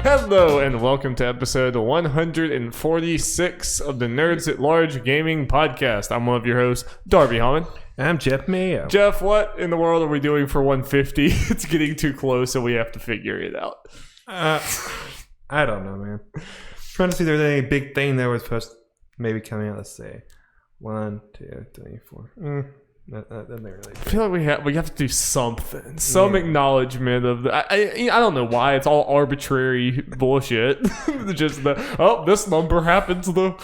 Hello and welcome to episode 146 of the Nerds at Large Gaming Podcast. I'm one of your hosts, Darby Holland. I'm Jeff Mayo. Jeff, what in the world are we doing for 150? It's getting too close, so we have to figure it out. I don't know, man. Trying to see if there's any big thing that was supposed to maybe coming out. Let's say 1, 2, 3, 4. Nothing really. I feel like we have to do something, some acknowledgement of the. I don't know why it's all arbitrary bullshit. Just this number happens to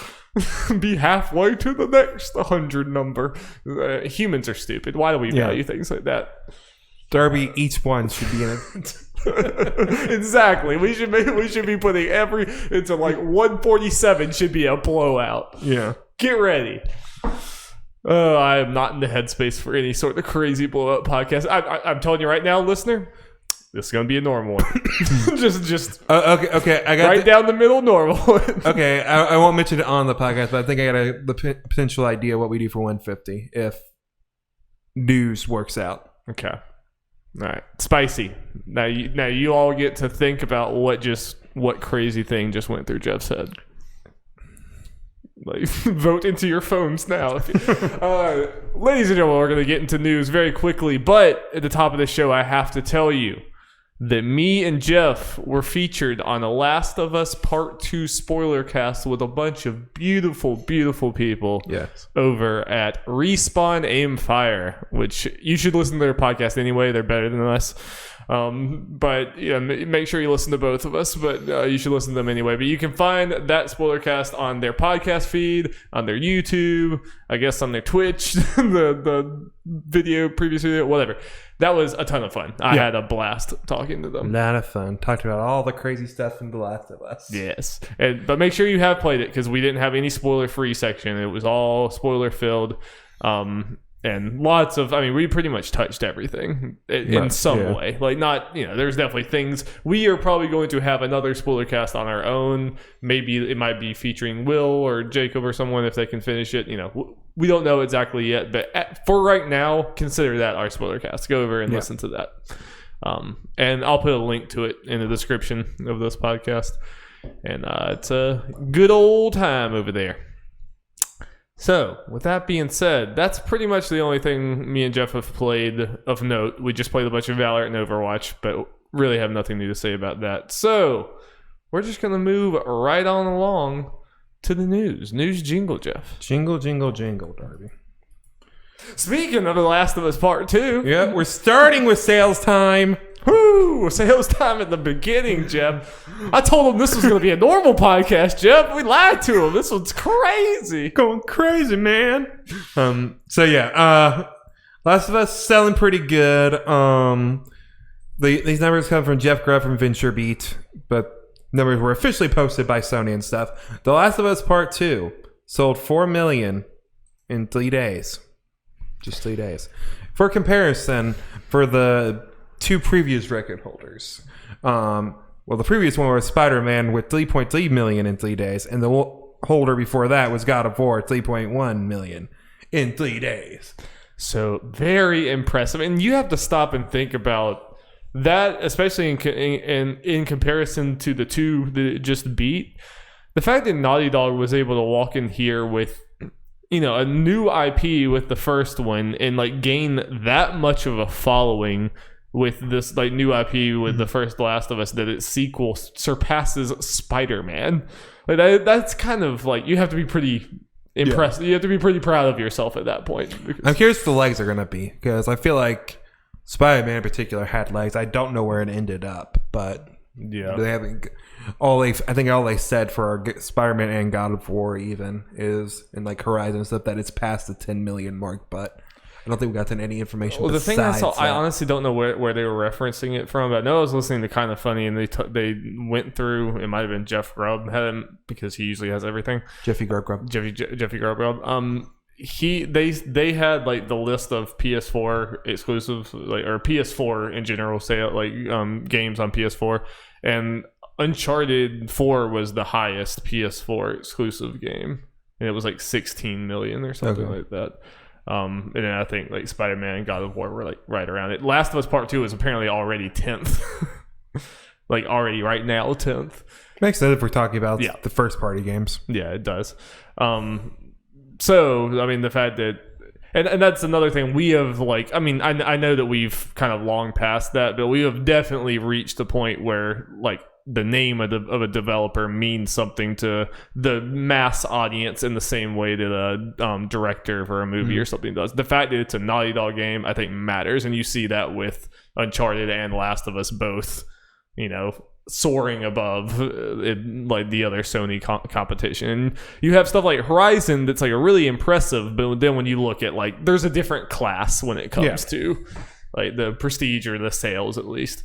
be halfway to the next 100 number. Humans are stupid. Why do we value things like that? Darby, each one should be in it. Exactly. We should be putting into like 147 should be a blowout. Yeah. Get ready. I am not in the headspace for any sort of crazy blowout podcast. I'm telling you right now, listener, this is going to be a normal one. just okay. I got down the middle, normal. Okay, I won't mention it on the podcast, but I think I got the potential idea what we do for 150 if news works out. Okay. All right. Spicy. Now you all get to think about what crazy thing just went through Jeff's head. Like, vote into your phones now. Ladies and gentlemen, we're going to get into news very quickly, but at the top of the show, I have to tell you that me and Jeff were featured on The Last of Us Part 2 spoiler cast with a bunch of beautiful, beautiful people over at Respawn Aim Fire, which you should listen to their podcast anyway. They're better than us. But yeah, make sure you listen to both of us, but you should listen to them anyway. But you can find that spoiler cast on their podcast feed, on their YouTube, I guess on their Twitch, the previous video, whatever. That was a ton of fun. I had a blast talking to them. A lot of fun. Talked about all the crazy stuff in The Last of Us. Yes. But make sure you have played it because we didn't have any spoiler-free section. It was all spoiler-filled. And lots of, we pretty much touched everything in some way. Like, not, there's definitely things. We are probably going to have another spoiler cast on our own. Maybe it might be featuring Will or Jacob or someone if they can finish it. We don't know exactly yet. But for right now, consider that our spoiler cast. Go over and listen to that. And I'll put a link to it in the description of this podcast. And it's a good old time over there. So, with that being said, that's pretty much the only thing me and Jeff have played of note. We just played a bunch of Valorant and Overwatch, but really have nothing new to say about that. So, we're just going to move right on along to the news. News jingle, Jeff. Jingle, jingle, jingle, Darby. Speaking of The Last of Us Part 2. Yeah, we're starting with sales time. Woo! Sales time at the beginning, Jeff. I told him this was going to be a normal podcast, Jeff. We lied to him. This one's crazy. Going crazy, man. Last of Us selling pretty good. These numbers come from Jeff Grubb from VentureBeat, but numbers were officially posted by Sony and stuff. The Last of Us Part 2 sold 4 million in 3 days. Just 3 days. For comparison, for the 2 previous record holders. The previous one was Spider-Man with 3.3 million in 3 days, and the holder before that was God of War, 3.1 million in 3 days. So very impressive, and you have to stop and think about that, especially in comparison to the 2 that just beat. The fact that Naughty Dog was able to walk in here with a new IP with the first one and gain that much of a following with this new IP with the first Last of Us, that its sequel surpasses Spider-Man. That's kind of you have to be pretty impressed. You have to be pretty proud of yourself at that point. I'm curious what the legs are going to be, because I feel like Spider-Man in particular had legs. I don't know where it ended up, but they haven't. I think all they said for Spider-Man and God of War even is in Horizon stuff that it's past the 10 million mark, but I don't think we got any information. Well, the thing I saw, I honestly don't know where they were referencing it from. But I know I was listening to Kind of Funny, and they went through. It might have been Jeff Grubb had him, because he usually has everything. Jeffy Grubb. Jeffy Grubb. They had the list of PS4 exclusives, or PS4 in general, games on PS4, and Uncharted 4 was the highest PS4 exclusive game, and it was 16 million or something like that. And then I think Spider-Man and God of War were right around it. Last of Us Part 2 is apparently already 10th. like already right now 10th. Makes sense if we're talking about the first party games. Yeah, it does. So I mean, the fact that and that's another thing we have, like, I mean, I know that we've kind of long past that, but we have definitely reached the point where like the name of a developer means something to the mass audience in the same way that a director for a movie or something does. The fact that it's a Naughty Dog game, I think, matters, and you see that with Uncharted and Last of Us both, you know, soaring above like the other Sony competition. And you have stuff like Horizon that's like a really impressive, but then when you look at like, there's a different class when it comes to like the prestige or the sales, at least.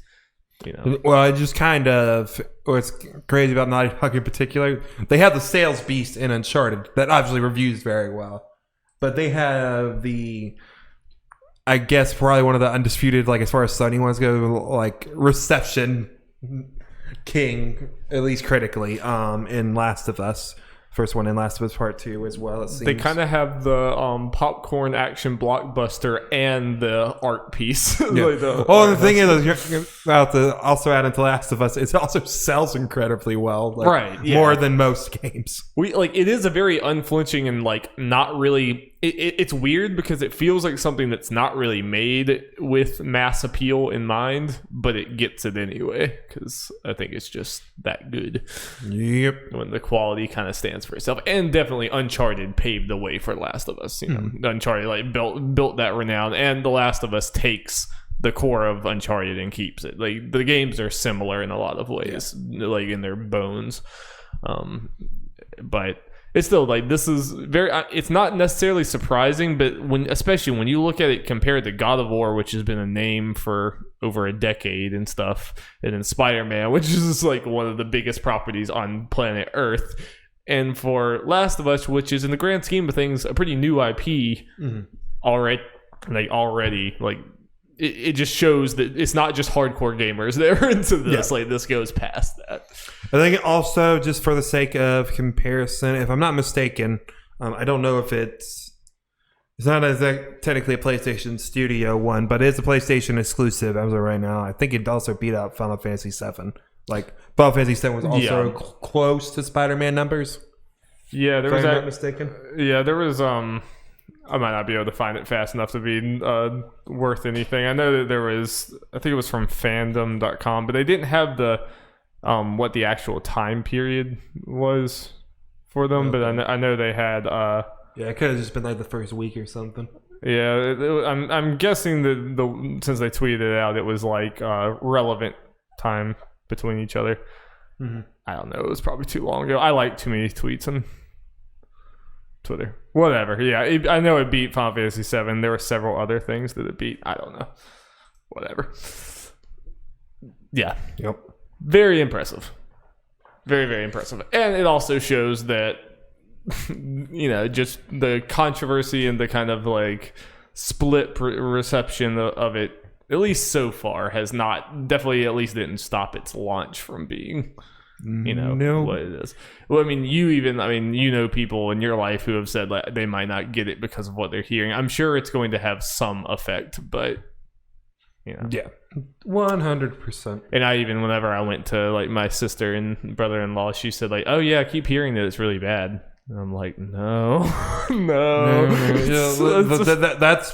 You know. Well, it just kind of what's crazy about Naughty Dog in particular, they have the sales beast in Uncharted that obviously reviews very well, but they have the, I guess, probably one of the undisputed, like as far as Sony ones go, like reception king, at least critically, in Last of Us. First one in Last of Us Part 2 as well, it seems. They kind of have the popcorn action blockbuster and the art piece. Yeah. Like the thing is, about the also add into Last of Us, it also sells incredibly well, like, right? Yeah. More than most games. It is a very unflinching and like not really. It's weird because it feels like something that's not really made with mass appeal in mind, but it gets it anyway because I think it's just that good. Yep. When the quality kind of stands for itself, and definitely Uncharted paved the way for Last of Us. You know, Uncharted like built that renown, and The Last of Us takes the core of Uncharted and keeps it. Like the games are similar in a lot of ways, like in their bones, but. It's still like, this is very, it's not necessarily surprising, but especially when you look at it compared to God of War, which has been a name for over a decade and stuff, and then Spider-Man, which is just like one of the biggest properties on planet Earth, and for Last of Us, which is in the grand scheme of things a pretty new IP already, like it just shows that it's not just hardcore gamers that are into this. Like this goes past that. I think also, just for the sake of comparison, if I'm not mistaken, I don't know if it's not technically a PlayStation Studio one, but it's a PlayStation exclusive as of right now. I think it also beat out Final Fantasy VII. Like Final Fantasy VII was also close to Spider-Man numbers. Yeah, there if was. I'm not mistaken. Yeah, there was. I might not be able to find it fast enough to be worth anything. I know that there was. I think it was from Fandom.com, but they didn't have the. What the actual time period was for them, but I know they had. Yeah, it could have just been like the first week or something. Yeah, I'm guessing that since they tweeted it out, it was like relevant time between each other. I don't know. It was probably too long ago. I like too many tweets on Twitter. Whatever. Yeah, I know it beat Final Fantasy VII. There were several other things that it beat. I don't know. Whatever. Yeah. Yep. Very impressive. Very, very impressive. And it also shows that, you know, just the controversy and the kind of like split reception of it, at least so far, has not, definitely at least didn't stop its launch from being, you know, what it is. Well, I mean, you know people in your life who have said like they might not get it because of what they're hearing. I'm sure it's going to have some effect, but, you know. Yeah. 100%. And I even, whenever I went to like my sister and brother-in-law, she said like, "Oh yeah, I keep hearing that it's really bad." And I'm like, no. That's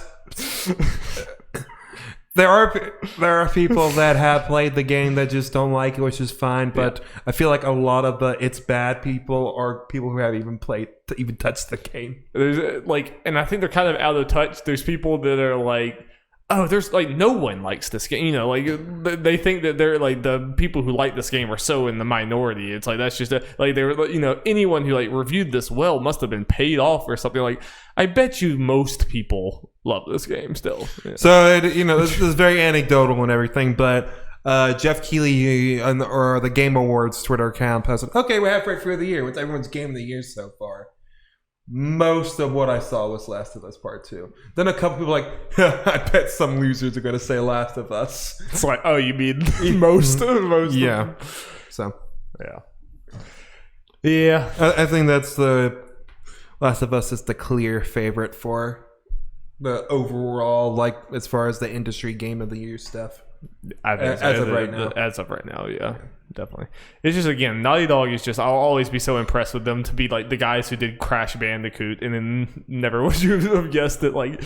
there are people that have played the game that just don't like it, which is fine. But I feel like a lot of the it's bad people are people who have even touched the game. There's like, and I think they're kind of out of touch. There's people that are like, oh, there's like no one likes this game. You know, like they think that they're like the people who like this game are so in the minority. It's like that's just like they're, you know, anyone who like reviewed this well must have been paid off or something. Like I bet you most people love this game still. Yeah. So you know, this is very anecdotal and everything, but Jeff Keighley or the Game Awards Twitter account posted, "Okay, we're halfway through the year. What's everyone's game of the year so far?" Most of what I saw was Last of Us Part 2. Then a couple people like, I bet some losers are going to say Last of Us. It's like, oh, you mean most? Yeah. So. Yeah. I think that's the Last of Us is the clear favorite for the overall, like, as far as the industry game of the year stuff. I think As of right now. As of right now, yeah, definitely. It's just, again, Naughty Dog is just, I'll always be so impressed with them to be like the guys who did Crash Bandicoot, and then never would you have guessed that like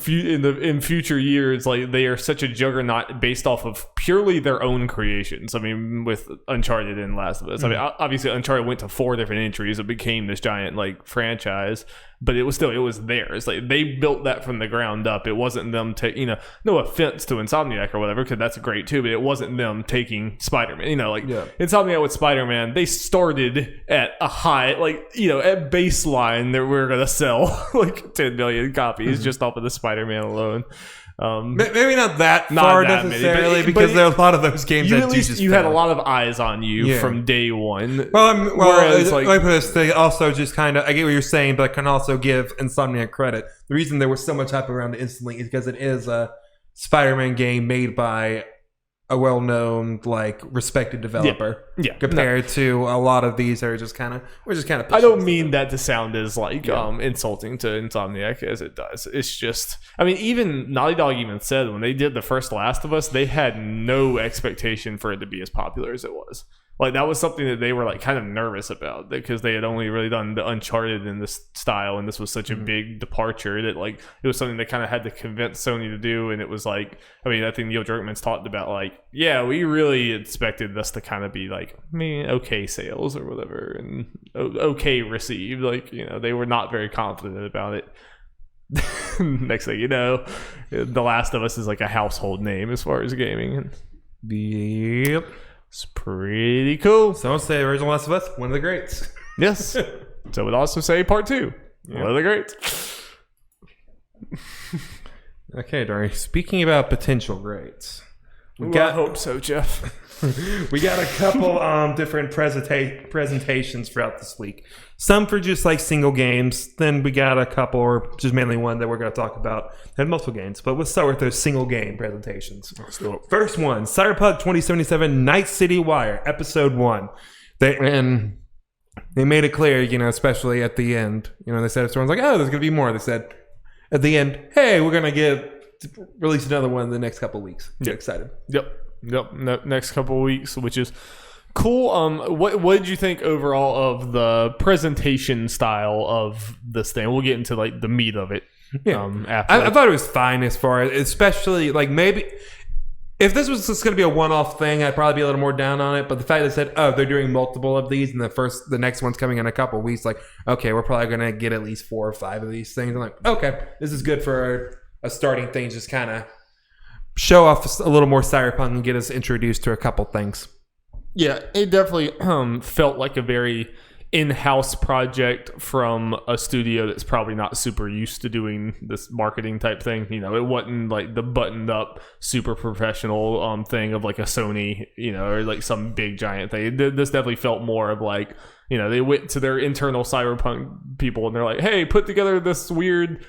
in future years, like they are such a juggernaut based off of purely their own creations. I mean, with Uncharted and Last of Us. I mean, obviously Uncharted went to 4 different entries. It became this giant like franchise, but it was theirs. Like they built that from the ground up. It wasn't them no offense to Insomniac or whatever, because that's great too, but it wasn't them taking Spider-Man. Insomniac with Spider-Man, they started at a high, like, at baseline that we're gonna sell like 10 million copies just off of the Spider-Man alone. Maybe not that far necessarily, many, because there are a lot of those games that you had a lot of eyes on you from day one. Whereas, like put this, they also just kind of, I get what you're saying, but I can also give Insomniac credit. The reason there was so much hype around it instantly is because it is a Spider-Man game made by a well-known, like, respected developer. Yeah. Compared to a lot of these that are just kind of, I don't mean that to sound as like insulting to Insomniac as it does. It's just, I mean, even Naughty Dog even said when they did the first Last of Us, they had no expectation for it to be as popular as it was. Like, that was something that they were like kind of nervous about, because they had only really done the Uncharted in this style, and this was such a big departure that like it was something they kind of had to convince Sony to do. And it was like, I mean, I think Neil Druckmann's talked about like, yeah, we really expected this to kind of be like, okay sales or whatever, and okay received. Like, they were not very confident about it. Next thing you know, The Last of Us is like a household name as far as gaming. Yep. It's pretty cool. Some would say original Last of Us, one of the greats. Yes. So would also say part 2, one of the greats. Okay, Dari. Speaking about potential greats, I hope so, Jeff. We got a couple different presentations throughout this week. Some for just like single games. Then we got a couple, or just mainly one that we're going to talk about, and multiple games. But let's start with those single game presentations. First one, Cyberpunk 2077 Night City Wire, Episode 1. They made it clear, especially at the end. They said, everyone's like, oh, there's going to be more. They said at the end, hey, we're going to release another one in the next couple of weeks. Get excited. Yep. Next couple of weeks, which is cool. What did you think overall of the presentation style of this thing? We'll get into like the meat of it. Yeah, I thought it was fine as far as, especially like maybe if this was just going to be a one-off thing, I'd probably be a little more down on it. But the fact that they said, oh, they're doing multiple of these, and the next one's coming in a couple of weeks, like, okay, we're probably going to get at least 4 or 5 of these things. I'm like, okay, this is good for a starting thing. Just kind of show off a little more Cyberpunk and get us introduced to a couple things. Yeah, it definitely felt like a very in-house project from a studio that's probably not super used to doing this marketing type thing. It wasn't like the buttoned up super professional thing of like a Sony, or like some big giant thing. This definitely felt more of like, they went to their internal Cyberpunk people and they're like, hey, put together this weird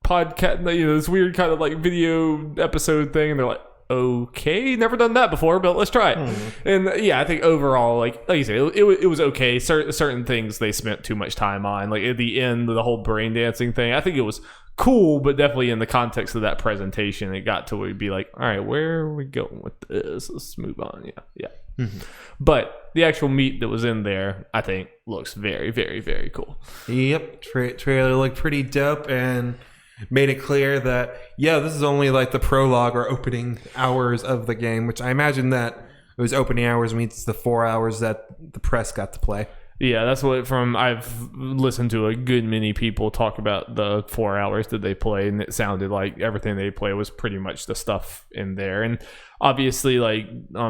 podcast, this weird kind of like video episode thing, and they're like, okay, never done that before, but let's try it. And yeah, I think overall, like you said, it was okay. Certain things they spent too much time on, like at the end, the whole brain dancing thing, I think it was cool, but definitely in the context of that presentation, it got to where we'd be like, all right, where are we going with this? Let's move on. Yeah. But the actual meat that was in there, I think, looks very, very, very cool. Yep, trailer looked pretty dope, and made it clear that, this is only like the prologue or opening hours of the game, which I imagine that it was opening hours means the 4 hours that the press got to play. Yeah, that's what I've listened to a good many people talk about the 4 hours that they played, and it sounded like everything they played was pretty much the stuff in there. And obviously, like,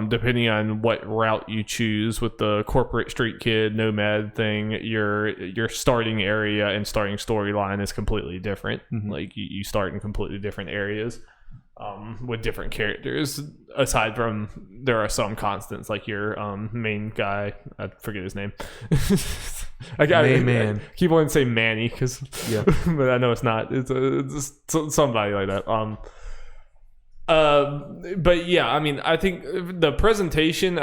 depending on what route you choose with the corporate street kid nomad thing, your starting area and starting storyline is completely different. Like, you start in completely different areas. With different characters, aside from there are some constants, like your main guy, I forget his name. I keep wanting to say Manny, but I know it's not. It's somebody like that. But yeah, I mean, I think the presentation,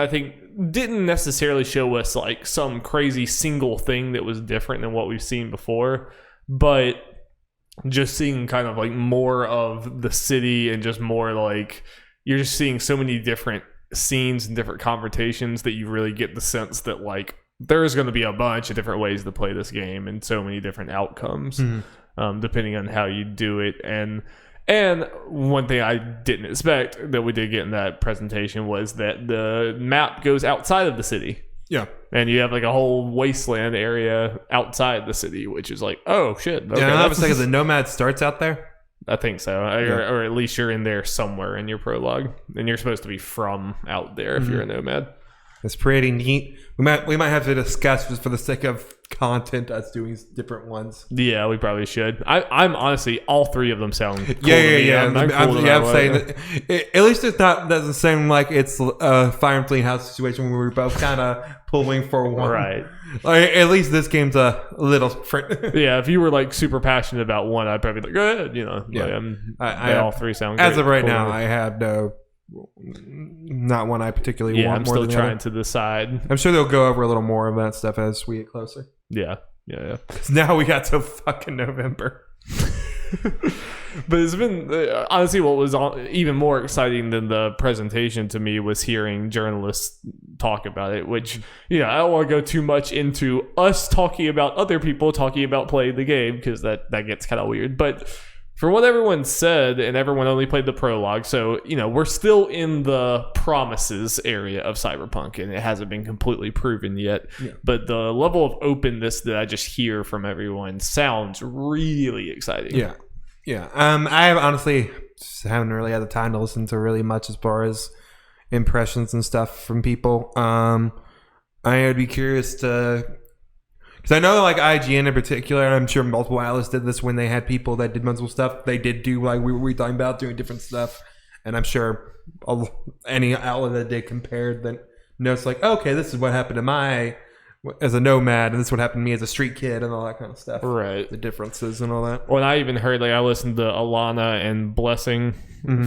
didn't necessarily show us like some crazy single thing that was different than what we've seen before, but just seeing kind of like more of the city and just more like, you're just seeing so many different scenes and different confrontations that you really get the sense that like there's going to be a bunch of different ways to play this game and so many different outcomes depending on how you do it. And one thing I didn't expect that we did get in that presentation was that the map goes outside of the city. Yeah. And you have like a whole wasteland area outside the city, which is like, oh shit. Okay, I was thinking the Nomad starts out there. I think so. Or at least you're in there somewhere in your prologue. And you're supposed to be from out there if you're a Nomad. It's pretty neat. We might have to discuss just for the sake of content us doing different ones. Yeah, we probably should. I'm honestly, all three of them sound cool to me. I'm saying that at least doesn't seem like it's a Fire and Fleet House situation where we're both kind of pulling for one. Right. Like, at least this game's a little different. Yeah, if you were like super passionate about one, I'd probably be like, go ahead. You know, they all three sound great. As of right now, I have not one I particularly want. I'm more still than trying to decide. I'm sure they'll go over a little more of that stuff as we get closer. Yeah. Now we got to fucking November. But it's been honestly what was even more exciting than the presentation to me was hearing journalists talk about it, which I don't want to go too much into us talking about other people talking about playing the game because that gets kind of weird. But for what everyone said, and everyone only played the prologue, so we're still in the promises area of Cyberpunk, and it hasn't been completely proven yet. Yeah. But the level of openness that I just hear from everyone sounds really exciting. Yeah. I have honestly just haven't really had the time to listen to really much as far as impressions and stuff from people. I would be curious to. Because I know, like, IGN in particular, and I'm sure multiple outlets did this when they had people that did multiple stuff. They did do, like, we were talking about doing different stuff. And I'm sure any outlet that did compared that knows, like, okay, this is what happened to my, as a nomad, and this is what happened to me as a street kid, and all that kind of stuff. Right. The differences and all that. Well, and I even heard, like, I listened to Alana and Blessing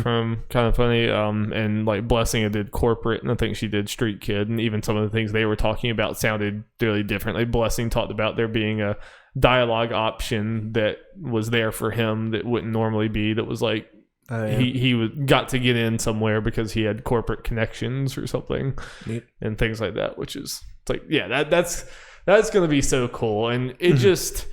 from Kind of Funny, and like Blessing did corporate, and I think she did street kid, and even some of the things they were talking about sounded really different. Like Blessing talked about there being a dialogue option that was there for him that wouldn't normally be, that was like he got to get in somewhere because he had corporate connections or something. Neat. And things like that, which is it's like that's gonna be so cool. And it just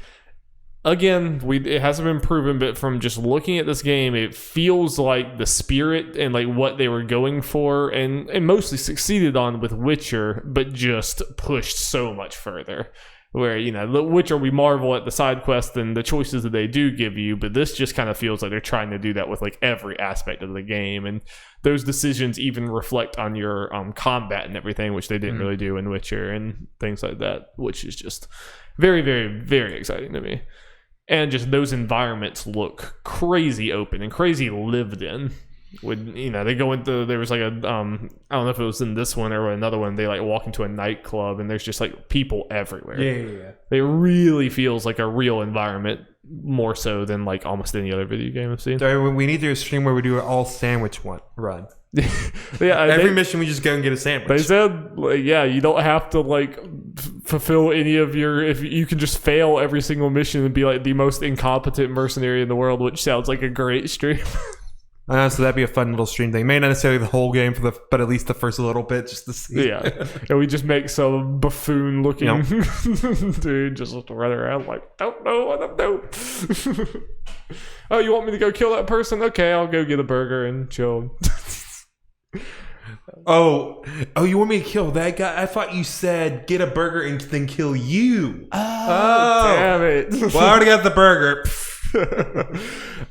again, it hasn't been proven, but from just looking at this game, it feels like the spirit and like what they were going for and mostly succeeded on with Witcher, but just pushed so much further. Where, the Witcher, we marvel at the side quests and the choices that they do give you, but this just kind of feels like they're trying to do that with like every aspect of the game. And those decisions even reflect on your combat and everything, which they didn't really do in Witcher and things like that, which is just very, very, very exciting to me. And just those environments look crazy open and crazy lived in. When they go into, there was like a I don't know if it was in this one or another one, they like walk into a nightclub and there's just like people everywhere. Yeah. It really feels like a real environment, more so than like almost any other video game I've seen. So we need to do a stream where we do an all sandwich run. Yeah, every mission we just go and get a sandwich. They said, like, you don't have to like fulfill any of if you can just fail every single mission and be like the most incompetent mercenary in the world, which sounds like a great stream. So that'd be a fun little stream thing. May not necessarily the whole game but at least the first little bit just to see. Yeah, and we just make some buffoon looking dude just run around like, don't know what I'm doing. Oh, you want me to go kill that person? Okay, I'll go get a burger and chill. Oh, you want me to kill that guy? I thought you said get a burger and then kill you. Oh, damn it. Well, I already got the burger.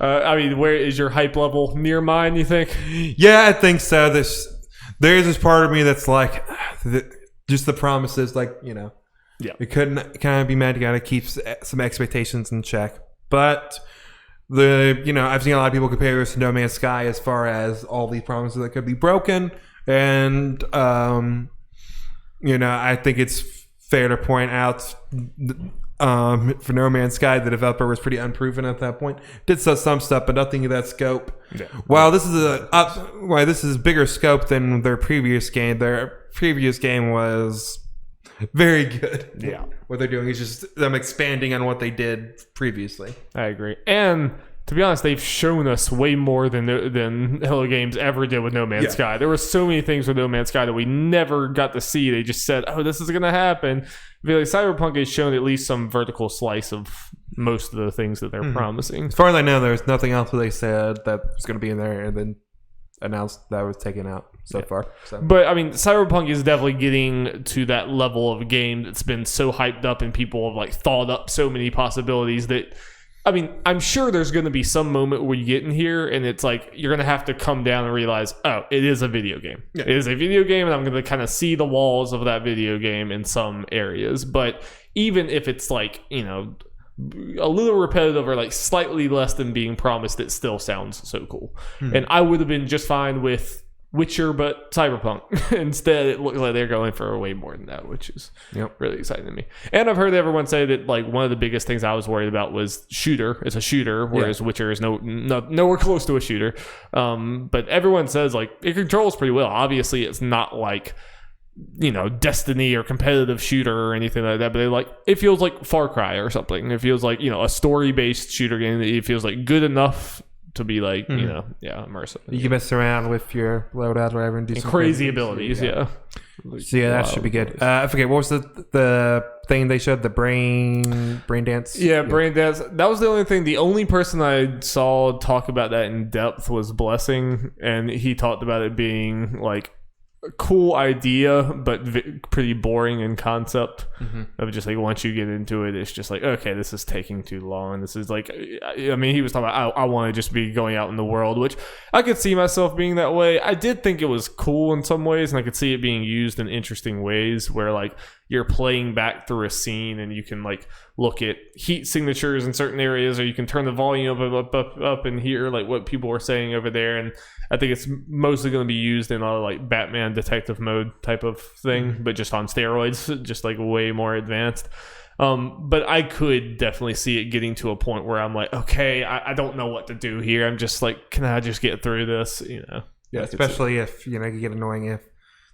I mean, where is your hype level? Near mine, you think? Yeah, I think so. There's this part of me that's like, just the promises, like, it couldn't kind of be mad. You got to keep some expectations in check. But I've seen a lot of people compare this to No Man's Sky as far as all these promises that could be broken. And, I think it's fair to point out for No Man's Sky, the developer was pretty unproven at that point. Did some stuff, but nothing of that scope. Yeah. While this is bigger scope than their previous game. Their previous game was very good. Yeah. What they're doing is just them expanding on what they did previously. I agree. And to be honest, they've shown us way more than Hello Games ever did with No Man's Sky. There were so many things with No Man's Sky that we never got to see. They just said, "Oh, this is going to happen." I feel like Cyberpunk has shown at least some vertical slice of most of the things that they're promising. As far as I know, there's nothing else that they said that was going to be in there, and then announced that was taken out so far. So. But I mean, Cyberpunk is definitely getting to that level of game that's been so hyped up, and people have like thought up so many possibilities that. I mean, I'm sure there's going to be some moment where you get in here and it's like you're going to have to come down and realize, oh, it is a video game. Yeah. It is a video game, and I'm going to kind of see the walls of that video game in some areas. But even if it's like, you know, a little repetitive or like slightly less than being promised, it still sounds so cool. And I would have been just fine with Witcher, but Cyberpunk. Instead, it looked like they're going for way more than that, which is really exciting to me. And I've heard everyone say that like one of the biggest things I was worried about was shooter. It's a shooter, whereas Witcher is nowhere close to a shooter. But everyone says like it controls pretty well. Obviously, it's not like, you know, Destiny or competitive shooter or anything like that, but it feels like Far Cry or something. It feels like, you know, a story-based shooter game. It feels like good enough to be like, you know, immersive. You can mess around with your loadout or whatever and do some crazy abilities, So that should be good. I forget, what was the thing they showed? The brain dance? Yeah, brain dance. That was the only thing. The only person I saw talk about that in depth was Blessing, and he talked about it being like a cool idea, but pretty boring in concept. Of just like once you get into it, it's just like, okay, this is taking too long. This is like, I mean, he was talking about I want to just be going out in the world, which I could see myself being that way. I did think it was cool in some ways, and I could see it being used in interesting ways where like you're playing back through a scene and you can like look at heat signatures in certain areas, or you can turn the volume up and hear like what people were saying over there. And I think it's mostly going to be used in a like Batman detective mode type of thing, but just on steroids, just like way more advanced. But I could definitely see it getting to a point where I'm like, okay, I don't know what to do here. I'm just like, can I just get through this? You know? Yeah, especially if, you know, it can get annoying if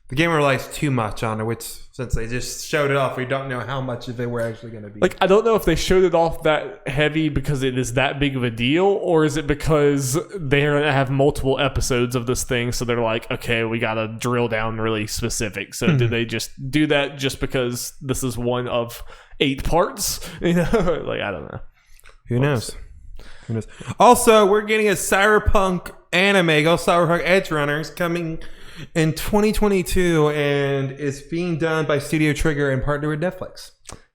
the game relies too much on it, which since they just showed it off, we don't know how much of it we're actually going to be. Like, I don't know if they showed it off that heavy because it is that big of a deal, or is it because they're going to have multiple episodes of this thing, so they're like, okay, we got to drill down really specific. So did they just do that just because this is one of 8 parts? You know, like, I don't know. Who knows? Also, we're getting a Cyberpunk anime called Cyberpunk Edge Runners coming in 2022, and it's being done by Studio Trigger and partner with Netflix.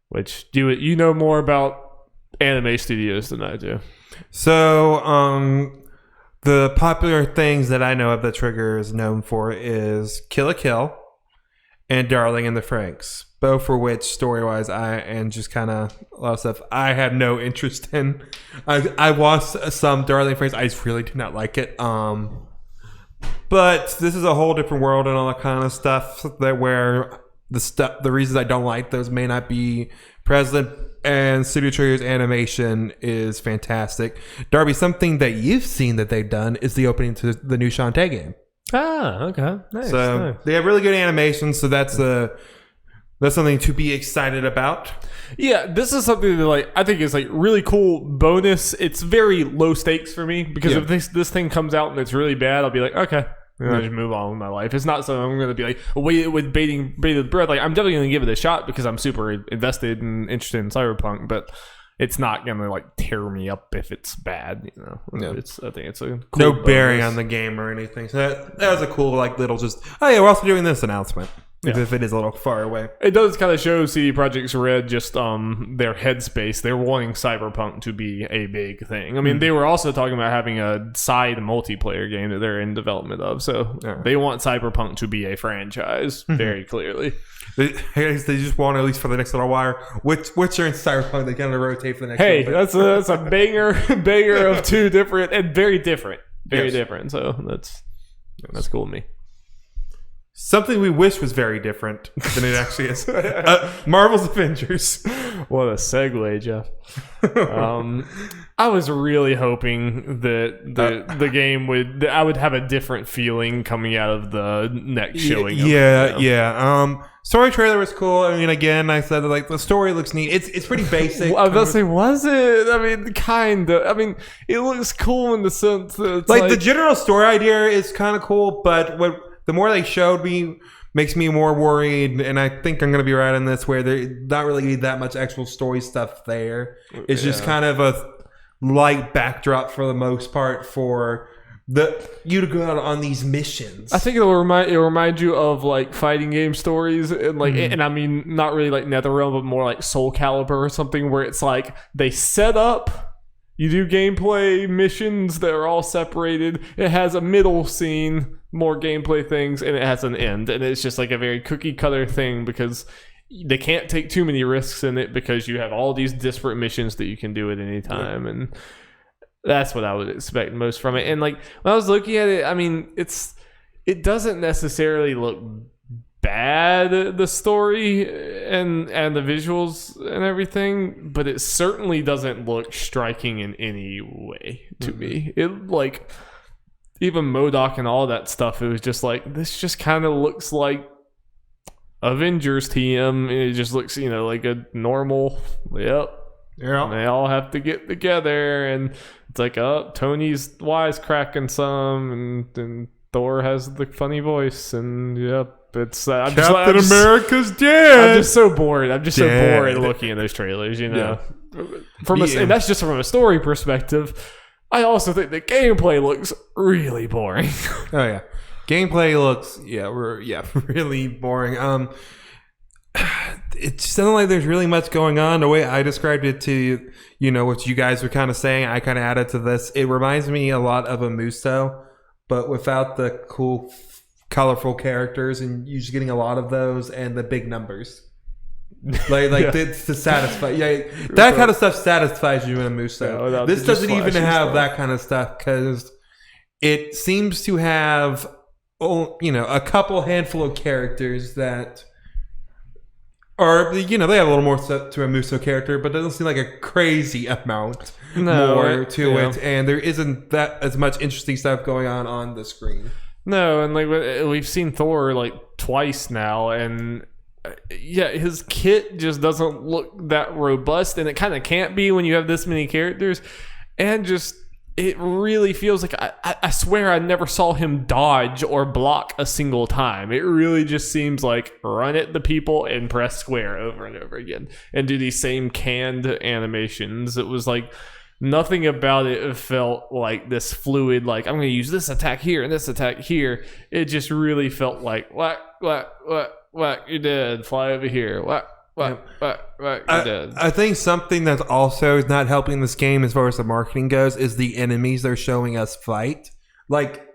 Which you know more about anime studios than I do. So, the popular things that I know of that Trigger is known for is Kill la Kill and Darling in the Franxx. Both for which, story-wise, and just kind of a lot of stuff I have no interest in. I watched some Darling Franxx. I just really did not like it. But this is a whole different world and all that kind of stuff where the reasons I don't like those may not be present. And Studio Trigger's animation is fantastic. Darby, something that you've seen that they've done is the opening to the new Shantae game. Ah, okay. Nice. So they have really good animation. So that's something to be excited about. Yeah, this is something that like I think is like really cool bonus. It's very low stakes for me because if this thing comes out and it's really bad, I'll be like, okay, I just move on with my life. It's not something I'm going to be like wait with bated breath. Like I'm definitely going to give it a shot because I'm super invested and interested in Cyberpunk, but it's not going to like tear me up if it's bad. You know, I think it's a cool no bonus. Bearing on the game or anything. So that was a cool like little just we're also doing this announcement. Yeah. If it is a little far away. It does kind of show CD Projekt Red just their headspace. They're wanting Cyberpunk to be a big thing. I mean, they were also talking about having a side multiplayer game that they're in development of. So they want Cyberpunk to be a franchise very clearly. They just want, at least for the next little while, Witcher and Cyberpunk, they kind of rotate for the next Hey, that's a banger of two different and very different. Very different. So that's cool to me. Something we wish was very different than it actually is. Marvel's Avengers. What a segue, Jeff. I was really hoping that the game that I would have a different feeling coming out of the next showing. Yeah. Story trailer was cool. I mean, again, I said that, like, the story looks neat. It's pretty basic. I was about to say, was it? I mean, kind of. I mean, it looks cool in the sense that it's like the general story idea is kind of cool, but the more they showed me makes me more worried, and I think I'm going to be right on this, where there's not really that much actual story stuff there. It's just kind of a light backdrop for the most part for you to go out on these missions. I think it'll remind you of like fighting game stories, and like and I mean not really like NetherRealm, but more like Soul Calibur or something, where it's like they set up, you do gameplay missions that are all separated. It has a middle scene, more gameplay things, and it has an end, and it's just like a very cookie cutter thing because they can't take too many risks in it because you have all these disparate missions that you can do at any time, and that's what I would expect most from it. And like when I was looking at it, I mean, it doesn't necessarily look bad, the story and the visuals and everything, but it certainly doesn't look striking in any way to me. It like even MODOK and all that stuff, it was just like, this just kind of looks like Avengers team. It just looks, like a normal, yeah. They all have to get together, and it's like, Tony's wisecracking some, and Thor has the funny voice, and yep. It's Captain America's dead. I'm just so bored. I'm just so bored looking at those trailers, Yeah. And that's just from a story perspective. I also think the gameplay looks really boring. Oh yeah, gameplay looks really boring. It doesn't like there's really much going on. The way I described it to what you guys were kind of saying, I kind of added to this. It reminds me a lot of a Muso, but without the cool, colorful characters, and you're just getting a lot of those and the big numbers. Like to satisfy, that kind of stuff satisfies you in a Muso. This doesn't even have that kind of stuff because it seems to have a couple handful of characters that are they have a little more to a Muso character, but it doesn't seem like a crazy amount more to it, and there isn't that as much interesting stuff going on the screen. No, and like we've seen Thor like twice now, and his kit just doesn't look that robust, and it kind of can't be when you have this many characters, and just it really feels like I swear I never saw him dodge or block a single time. It really just seems like run at the people and press square over and over again and do these same canned animations. It was like nothing about it felt like this fluid, like I'm going to use this attack here and this attack here. It just really felt like whack, whack, whack, whack, you're dead. Fly over here. Whack, whack, whack, whack, you're dead. I think something that also is not helping this game as far as the marketing goes is the enemies they're showing us fight. Like,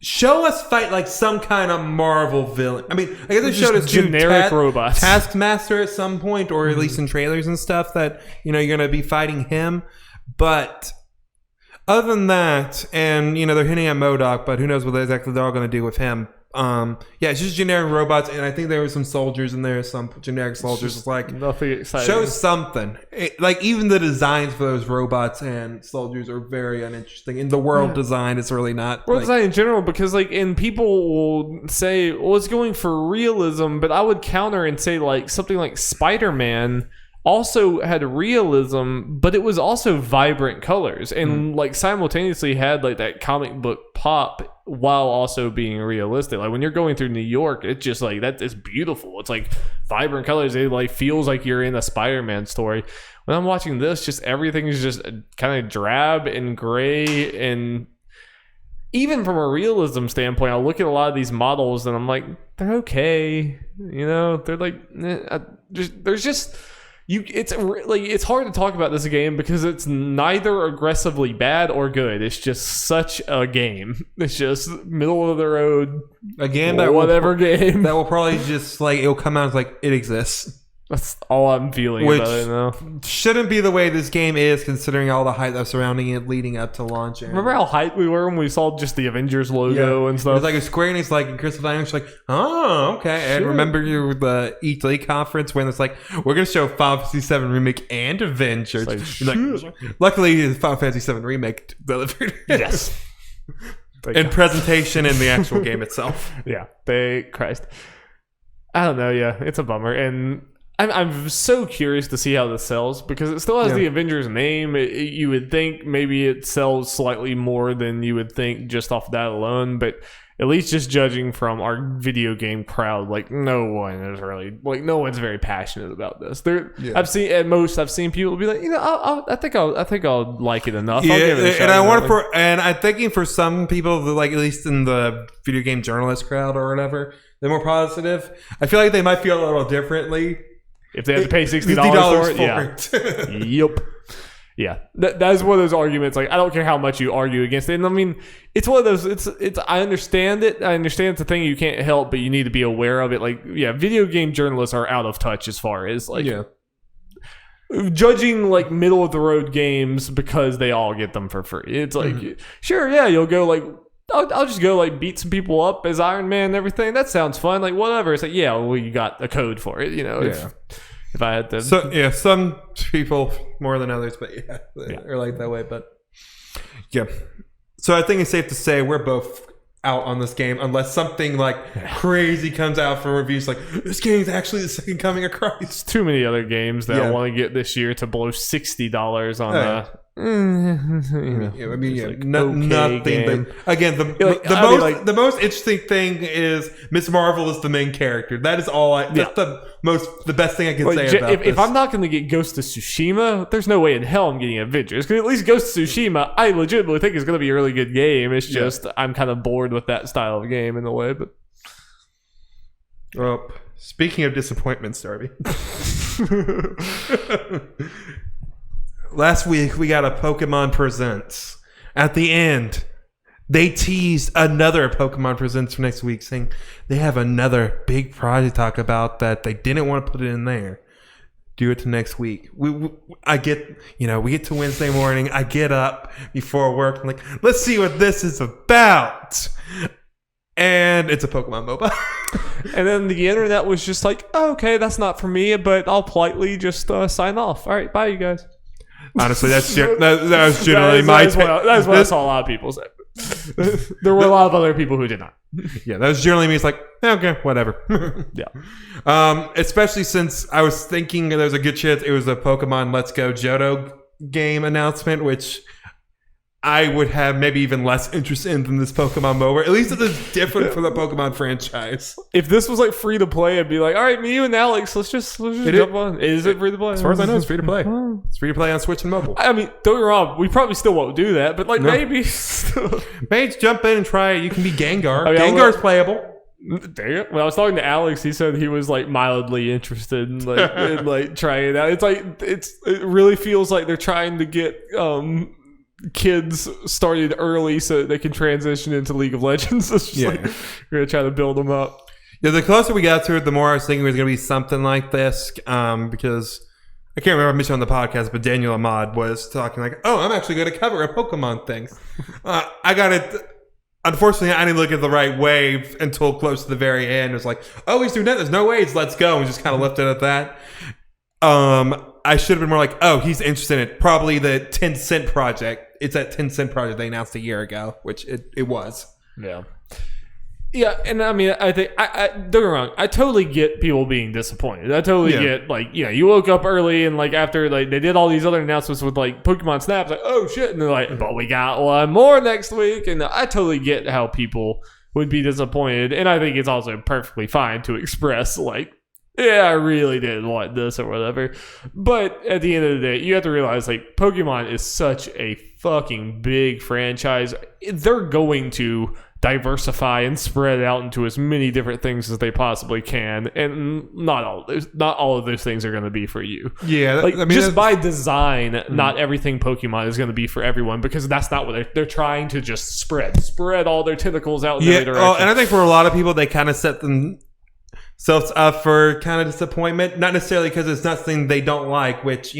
show us fight like some kind of Marvel villain. I mean, I guess they showed us generic robots. Taskmaster at some point, or at least in trailers and stuff that, you're going to be fighting him. But other than that, and they're hinting at MODOK, but who knows what exactly they're all going to do with him. It's just generic robots, and I think there were some soldiers in there, some generic soldiers. It's like nothing exciting. Show something. Like even the designs for those robots and soldiers are very uninteresting. In the world design, it's really not. World design in general, because and people will say, well, it's going for realism, but I would counter and say like something like Spider-Man also had realism, but it was also vibrant colors, and like simultaneously had like that comic book pop while also being realistic. Like when you're going through New York, it's just like that is beautiful. It's like vibrant colors. It like feels like you're in a Spider-Man story. When I'm watching this, just everything is just kind of drab and gray, and even from a realism standpoint, I look at a lot of these models and I'm like, they're okay. They're like there's just. It's hard to talk about this game because it's neither aggressively bad or good. It's just such a game. It's just middle of the road. A game game that will probably just like it'll come out as like it exists. That's all I'm feeling Which- about it now. Shouldn't be the way this game is, considering all the hype that's surrounding it leading up to launch. Remember how hyped we were when we saw just the Avengers logo and It stuff? was like a Square Enix, like in Crystal Dynamics, like, oh, okay. And Sure. remember the E3 conference when it's like, we're gonna show Final Fantasy VII Remake and Avengers. It's Like, luckily, the Final Fantasy VII Remake delivered. Yes. In presentation and the actual game itself. Yeah. Thank Christ. I don't know. Yeah, it's a bummer, and I'm so curious to see how this sells because it still has the Avengers name. You would think maybe it sells slightly more than you would think just off that alone, but at least just judging from our video game crowd, like no one's very passionate about this. I've seen people be like, I think I'll like it enough. I'll give it a shot. And I'm thinking for some people, like at least in the video game journalist crowd or whatever, they're more positive. I feel like they might feel a little differently if they have to pay $60 for it. Yeah. Yep. Yeah, that is one of those arguments. Like, I don't care how much you argue against it. And I mean, it's one of those. It's. I understand it. I understand it's a thing you can't help, but you need to be aware of it. Like, yeah, video game journalists are out of touch as far as like judging like middle of the road games because they all get them for free. It's like, sure, yeah, you'll go like. I'll just go like beat some people up as Iron Man and everything. That sounds fun. Like whatever. It's like, yeah, well, you got a code for it. You know. Yeah. If I had to, some people more than others, but are like that way. But yeah, so I think it's safe to say we're both out on this game unless something like crazy comes out from reviews like this game's actually the second coming of Christ. Too many other games that I want to get this year to blow $60 on nothing. Game. But again, the most interesting thing is Ms. Marvel is the main character. That is all. That's the best thing I can say about this. If I'm not going to get Ghost of Tsushima, there's no way in hell I'm getting Avengers. Because at least Ghost of Tsushima, I legitimately think is going to be a really good game. It's just I'm kind of bored with that style of game in a way. But well, speaking of disappointments, Darby. Last week, we got a Pokemon Presents. At the end, they teased another Pokemon Presents for next week, saying they have another big project to talk about that they didn't want to put it in there. Do it to next week. We get to Wednesday morning. I get up before work. I'm like, let's see what this is about. And it's a Pokemon MOBA. And then the internet was just like, oh, okay, that's not for me, but I'll politely just sign off. All right, bye, you guys. Honestly, that was generally my take. That's what I saw a lot of people say. There were a lot of other people who did not. Yeah, that was generally me. It's like, okay, whatever. Yeah. Especially since I was thinking there was a good chance it was a Pokemon Let's Go Johto game announcement, which I would have maybe even less interest in than this Pokemon MOBA. At least it is different from the Pokemon franchise. If this was like free to play, I'd be like, all right, me, you, and Alex, let's just jump on. Is it free to play? As far as I know, it's free to play. It's free to play on Switch and mobile. I mean, don't get me wrong, we probably still won't do that, but like maybe still. Maybe jump in and try it. You can be Gengar. I mean, Gengar's playable. Dang it. When I was talking to Alex, he said he was like mildly interested in like trying it out. It's like it really feels like they're trying to get kids started early so that they can transition into League of Legends. It's just like we're gonna try to build them up. Yeah, the closer we got to it, the more I was thinking it was gonna be something like this. Because I can't remember if I mentioned on the podcast, but Daniel Ahmad was talking like, "Oh, I'm actually going to cover a Pokemon thing." I got it. Unfortunately, I didn't look at the right wave until close to the very end. It was like, "Oh, he's doing that. There's no ways. Let's go." And just kind of left it at that. I should have been more like, "Oh, he's interested in it. Probably the 10 Cent project." It's that 10 Cent project they announced a year ago, which it was. Yeah. Yeah, and I mean, I think I don't get me wrong. I totally get people being disappointed. I totally get like, you woke up early and like after like they did all these other announcements with like Pokemon Snap, like oh shit, and they're like, but we got one more next week, and I totally get how people would be disappointed, and I think it's also perfectly fine to express like, yeah, I really didn't want this or whatever. But at the end of the day, you have to realize like Pokemon is such a fucking big franchise. They're going to diversify and spread out into as many different things as they possibly can, and not all of those things are going to be for you. Yeah, like I mean, just by design, not everything Pokemon is going to be for everyone, because that's not what they're trying to just spread all their tentacles out in every direction. And I think for a lot of people, they kind of themselves up for kind of disappointment. Not necessarily because it's not something they don't like, which,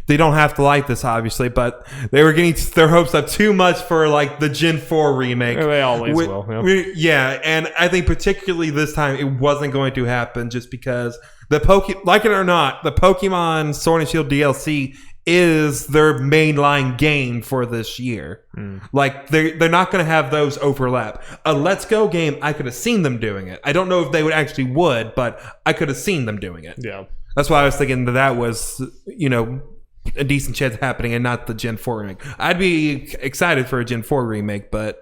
they don't have to like this, obviously, but they were getting their hopes up too much for like the Gen 4 remake. And they always will. Yeah, and I think particularly this time it wasn't going to happen just because like it or not, the Pokemon Sword and Shield DLC is their mainline game for this year. Like they're not going to have those overlap. A Let's Go game, I could have seen them doing it. I don't know if they would, but I could have seen them doing it. Yeah, that's why I was thinking that was a decent chance happening and not the Gen 4 remake. I'd be excited for a Gen 4 remake, but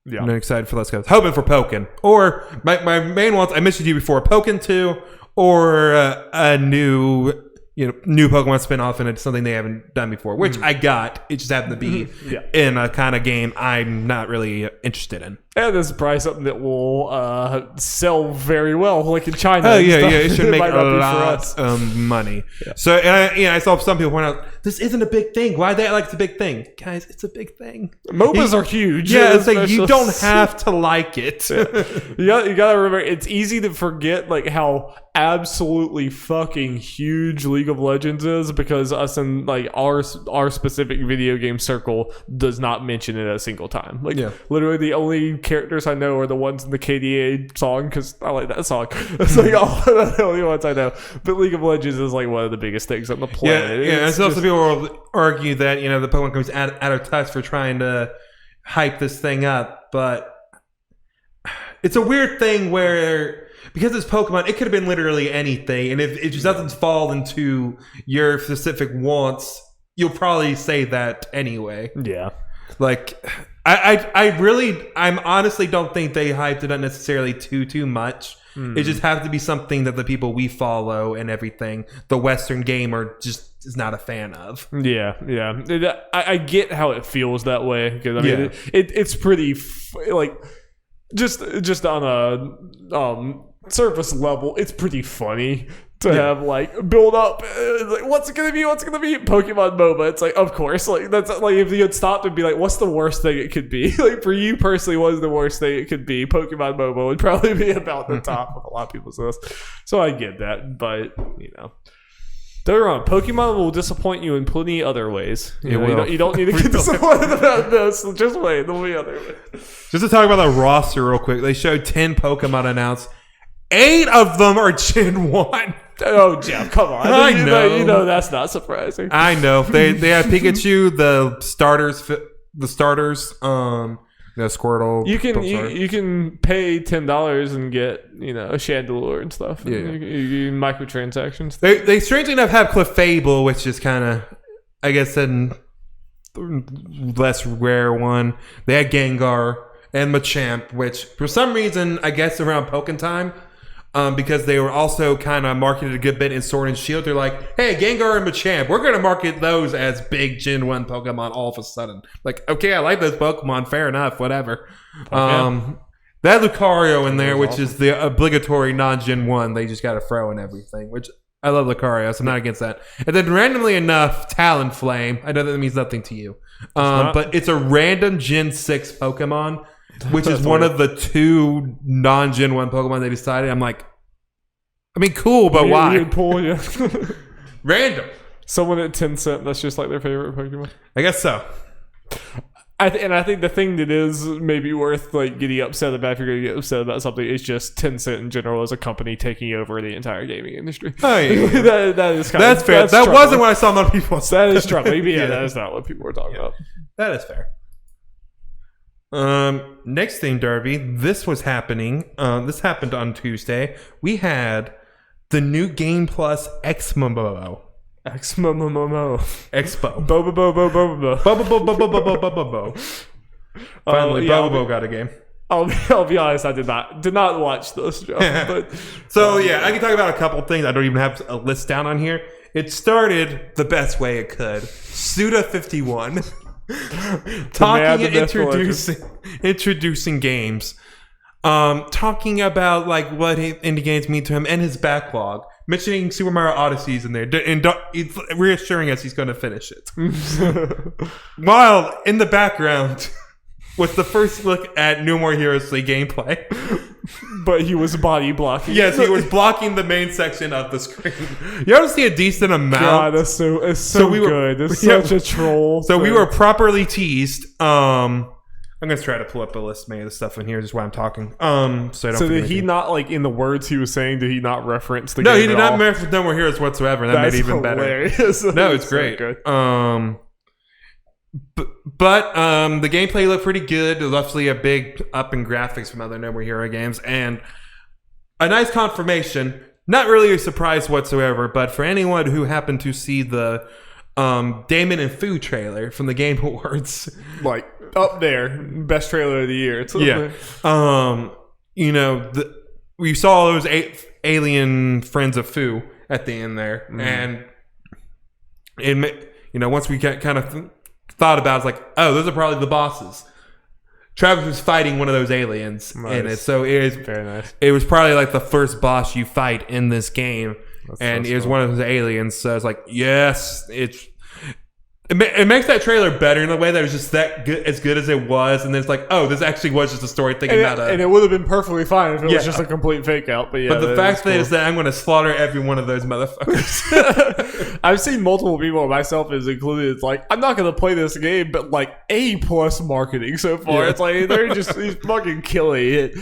yeah. I'm not excited for Let's Go. Hoping for Pokken. Or my main ones, I mentioned you before, Pokken 2 or a new Pokemon spin-off, and it's something they haven't done before, which I got. It just happened to be in a kind of game I'm not really interested in. And this is probably something that will sell very well, like in China. Oh, yeah. It should make a lot of money. Yeah. So, and I saw some people point out, this isn't a big thing. Why they like it's a big thing? Guys, it's a big thing. MOBAs are huge. Yeah, it's like you don't have to like it. You gotta remember, it's easy to forget like how absolutely fucking huge League of Legends is, because us in like our specific video game circle does not mention it a single time. Like literally the only characters I know are the ones in the KDA song, because I like that song. It's like all the only ones I know. But League of Legends is like one of the biggest things on the planet. Yeah. And so some people will argue that the Pokemon comes out of touch for trying to hype this thing up, but it's a weird thing where, because it's Pokemon, it could have been literally anything, and if it just doesn't fall into your specific wants, you'll probably say that anyway. Yeah. Like, I honestly don't think they hyped it up necessarily too much. It just has to be something that the people we follow and everything, the Western gamer, just is not a fan of. Yeah. I get how it feels that way, because I mean, it's pretty like just on a surface level, it's pretty funny to have like build up like what's it gonna be Pokemon MOBA. It's like, of course, like that's like, if you had stopped and be like, what's the worst thing it could be, like for you personally, what is the worst thing it could be? Pokemon MOBA would probably be about the top of a lot of people's list. So I get that, but don't get me wrong, Pokemon will disappoint you in plenty other ways. You don't need to get disappointed about this. Just wait, there'll be other ways. Just to talk about the roster real quick, they showed 10 Pokemon announced. 8 of them are Gen 1. Oh, Jeff, come on. I know. That's not surprising. I know. They have Pikachu, the starters, Squirtle. You can pay $10 and get a Chandelure and stuff. Yeah. You microtransactions. They strangely enough have Clefable, which is kind of, I guess, a less rare one. They had Gengar and Machamp, which for some reason, I guess around Pokken time, because they were also kind of marketed a good bit in Sword and Shield. They're like, hey, Gengar and Machamp, we're going to market those as big Gen 1 Pokemon all of a sudden. Like, okay, I like those Pokemon, fair enough, whatever. Okay. They had Lucario in there, which is the obligatory non-Gen 1 they just got to throw in everything, which I love Lucario, so I'm not against that. And then randomly enough, Talonflame. I know that means nothing to you. But it's a random Gen 6 Pokemon, which is one of the 2 non-Gen 1 Pokemon they decided. I'm like, I mean, cool, but why? Weird pull, yeah. Random. Someone at Tencent, that's just like their favorite Pokemon. I guess so. I think the thing that is maybe worth like getting upset about, if you're going to get upset about something, is just Tencent in general as a company taking over the entire gaming industry. Oh, yeah. that is kind that's of, fair. That troubling. Wasn't what I saw a lot of people say. That is troubling. Yeah, that is not what people were talking about. That is fair. Next thing, Darby. This was happening. This happened on Tuesday. We had the new Game Plus Expo. Expo. Bobo. Finally, Bobo got a game. I'll be honest, I did not watch this, but so I can talk about a couple things. I don't even have a list down on here. It started the best way it could. Suda51 talking and introducing games, talking about like what indie games mean to him and his backlog. Mentioning Super Mario Odyssey's in there, and reassuring us he's going to finish it. While in the background, was the first look at No More Heroes 3 gameplay. But he was body blocking. Yes, he was blocking the main section of the screen. You ought to see a decent amount. God, it's so we were- good. It's yeah. such a troll. So we were properly teased. I'm gonna try to pull up a list of maybe the stuff in here just while I'm talking. So I don't So forget did he anything. not, like, in the words he was saying, did he not reference the No, game he did at not all? reference No More Heroes whatsoever. And that That's made it even hilarious. better. No, it's So great. good. But the gameplay looked pretty good. There's obviously a big up in graphics from other No More Hero games, and a nice confirmation. Not really a surprise whatsoever, but for anyone who happened to see the Damon and Fu trailer from the Game Awards, Like, up there. Best trailer of the year. It's up yeah, there. you know, we saw all those alien friends of Fu at the end there, and once we kind of thought about it, it's like, oh, those are probably the bosses. Travis was fighting one of those aliens in it, Nice. so Very nice. it was probably like the first boss you fight in this game, and so it was cool. one of those aliens. So it's like, yes, it makes that trailer better in a way that it was just that good, as good as it was, and then it's like, oh, this actually was just a story thinking about And it would have been perfectly fine if it Yeah. was just a complete fake out. But yeah, But the that fact is is that I'm going to slaughter every one of those motherfuckers. cool. I've seen multiple people, myself is included. It's like, I'm not going to play this game, but like A+ marketing so far. Yeah. It's like he's fucking killing it.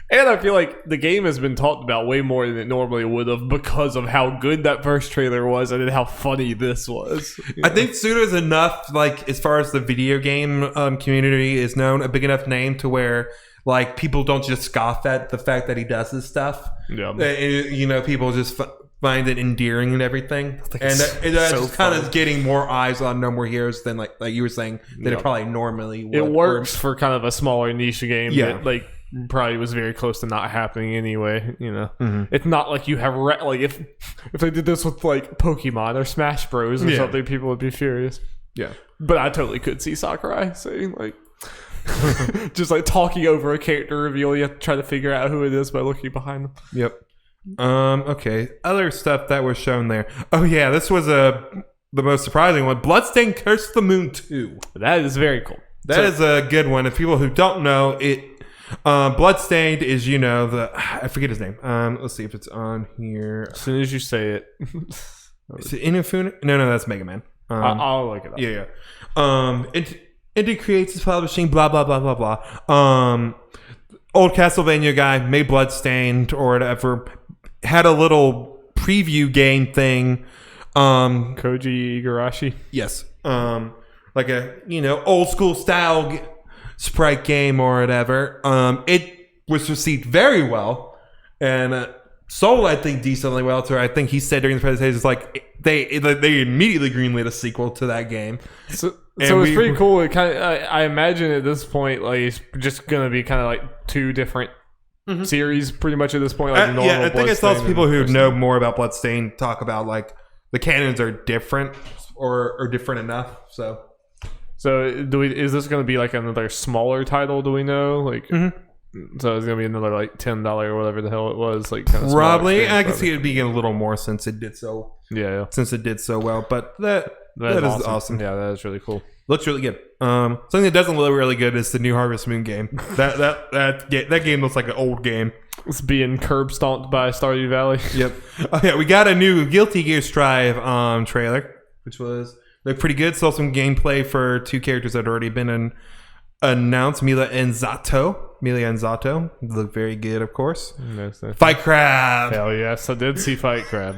And I feel like the game has been talked about way more than it normally would have because of how good that first trailer was and then how funny this was. I think Suda is enough, like, as far as the video game community is known, a big enough name to where, like, people don't just scoff at the fact that he does this stuff. Yeah. People just find it endearing and everything. And it's it's so just kind fun. of getting more eyes on No More Heroes than, like you were saying, than Yeah. it probably normally would. It works for kind of a smaller niche game Yeah. that, like, probably was very close to not happening anyway. You know, Mhm. it's not like you have like if they did this with like Pokemon or Smash Bros or Yeah. something, people would be furious. Yeah. But I totally could see Sakurai saying like, just like talking over a character reveal. You have to try to figure out who it is by looking behind them. Yep. Okay. Other stuff that was shown there. Oh yeah, this was the most surprising one. Bloodstained Curse of the Moon 2. That is very cool. That is a good one. If people who don't know it, Bloodstained is I forget his name. Let's see if it's on here. As soon as you say it, Is it Inafune? No, that's Mega Man. I'll look it up. Yeah. Indie Creates Publishing. Blah blah blah blah blah. Old Castlevania guy made Bloodstained or whatever. Had a little preview game thing. Koji Igarashi. Yes. Like a old school style sprite game or whatever. It was received very well and sold, I think, decently well. To I think he said during the presentation, it's like they immediately greenlit a sequel to that game. So And it's pretty cool. It kind of, I imagine at this point, like it's just gonna be kind of like two different series, pretty much at this point. Like normal I think I saw Bloodstained people and who Bloodstained. know more about Bloodstained talk about like the canons are different or different enough. So So is this going to be like another smaller title? Do we know? Like, so it's going to be another like $10 or whatever the hell it was. Like kind of probably I can see it being a little more since it did so Yeah, well. But that is awesome. Yeah, that is really cool. Looks really good. Something that doesn't look really good is the new Harvest Moon game. That game looks like an old game. It's being curb stomped by Stardew Valley. Yep. Oh yeah, we got a new Guilty Gear Strive trailer, which looked pretty good. Saw some gameplay for two characters that had already been announced. Mila and Zato look very good, of course. Fight Crab. Hell yes, I did see Fight Crab.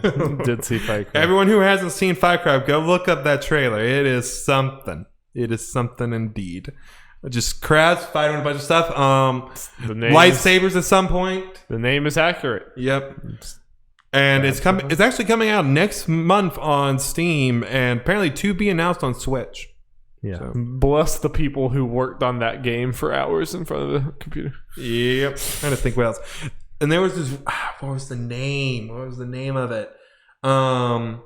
Everyone who hasn't seen Fight Crab, go look up that trailer. It is something. It is something indeed. Just crabs fighting a bunch of stuff. Lightsabers at some point. The name is accurate. Yep. And it's coming. It's actually coming out next month on Steam, and apparently to be announced on Switch. Yeah. So. Bless the people who worked on that game for hours in front of the computer. Yep. Trying to think what else. And there was this. What was the name? What was the name of it? I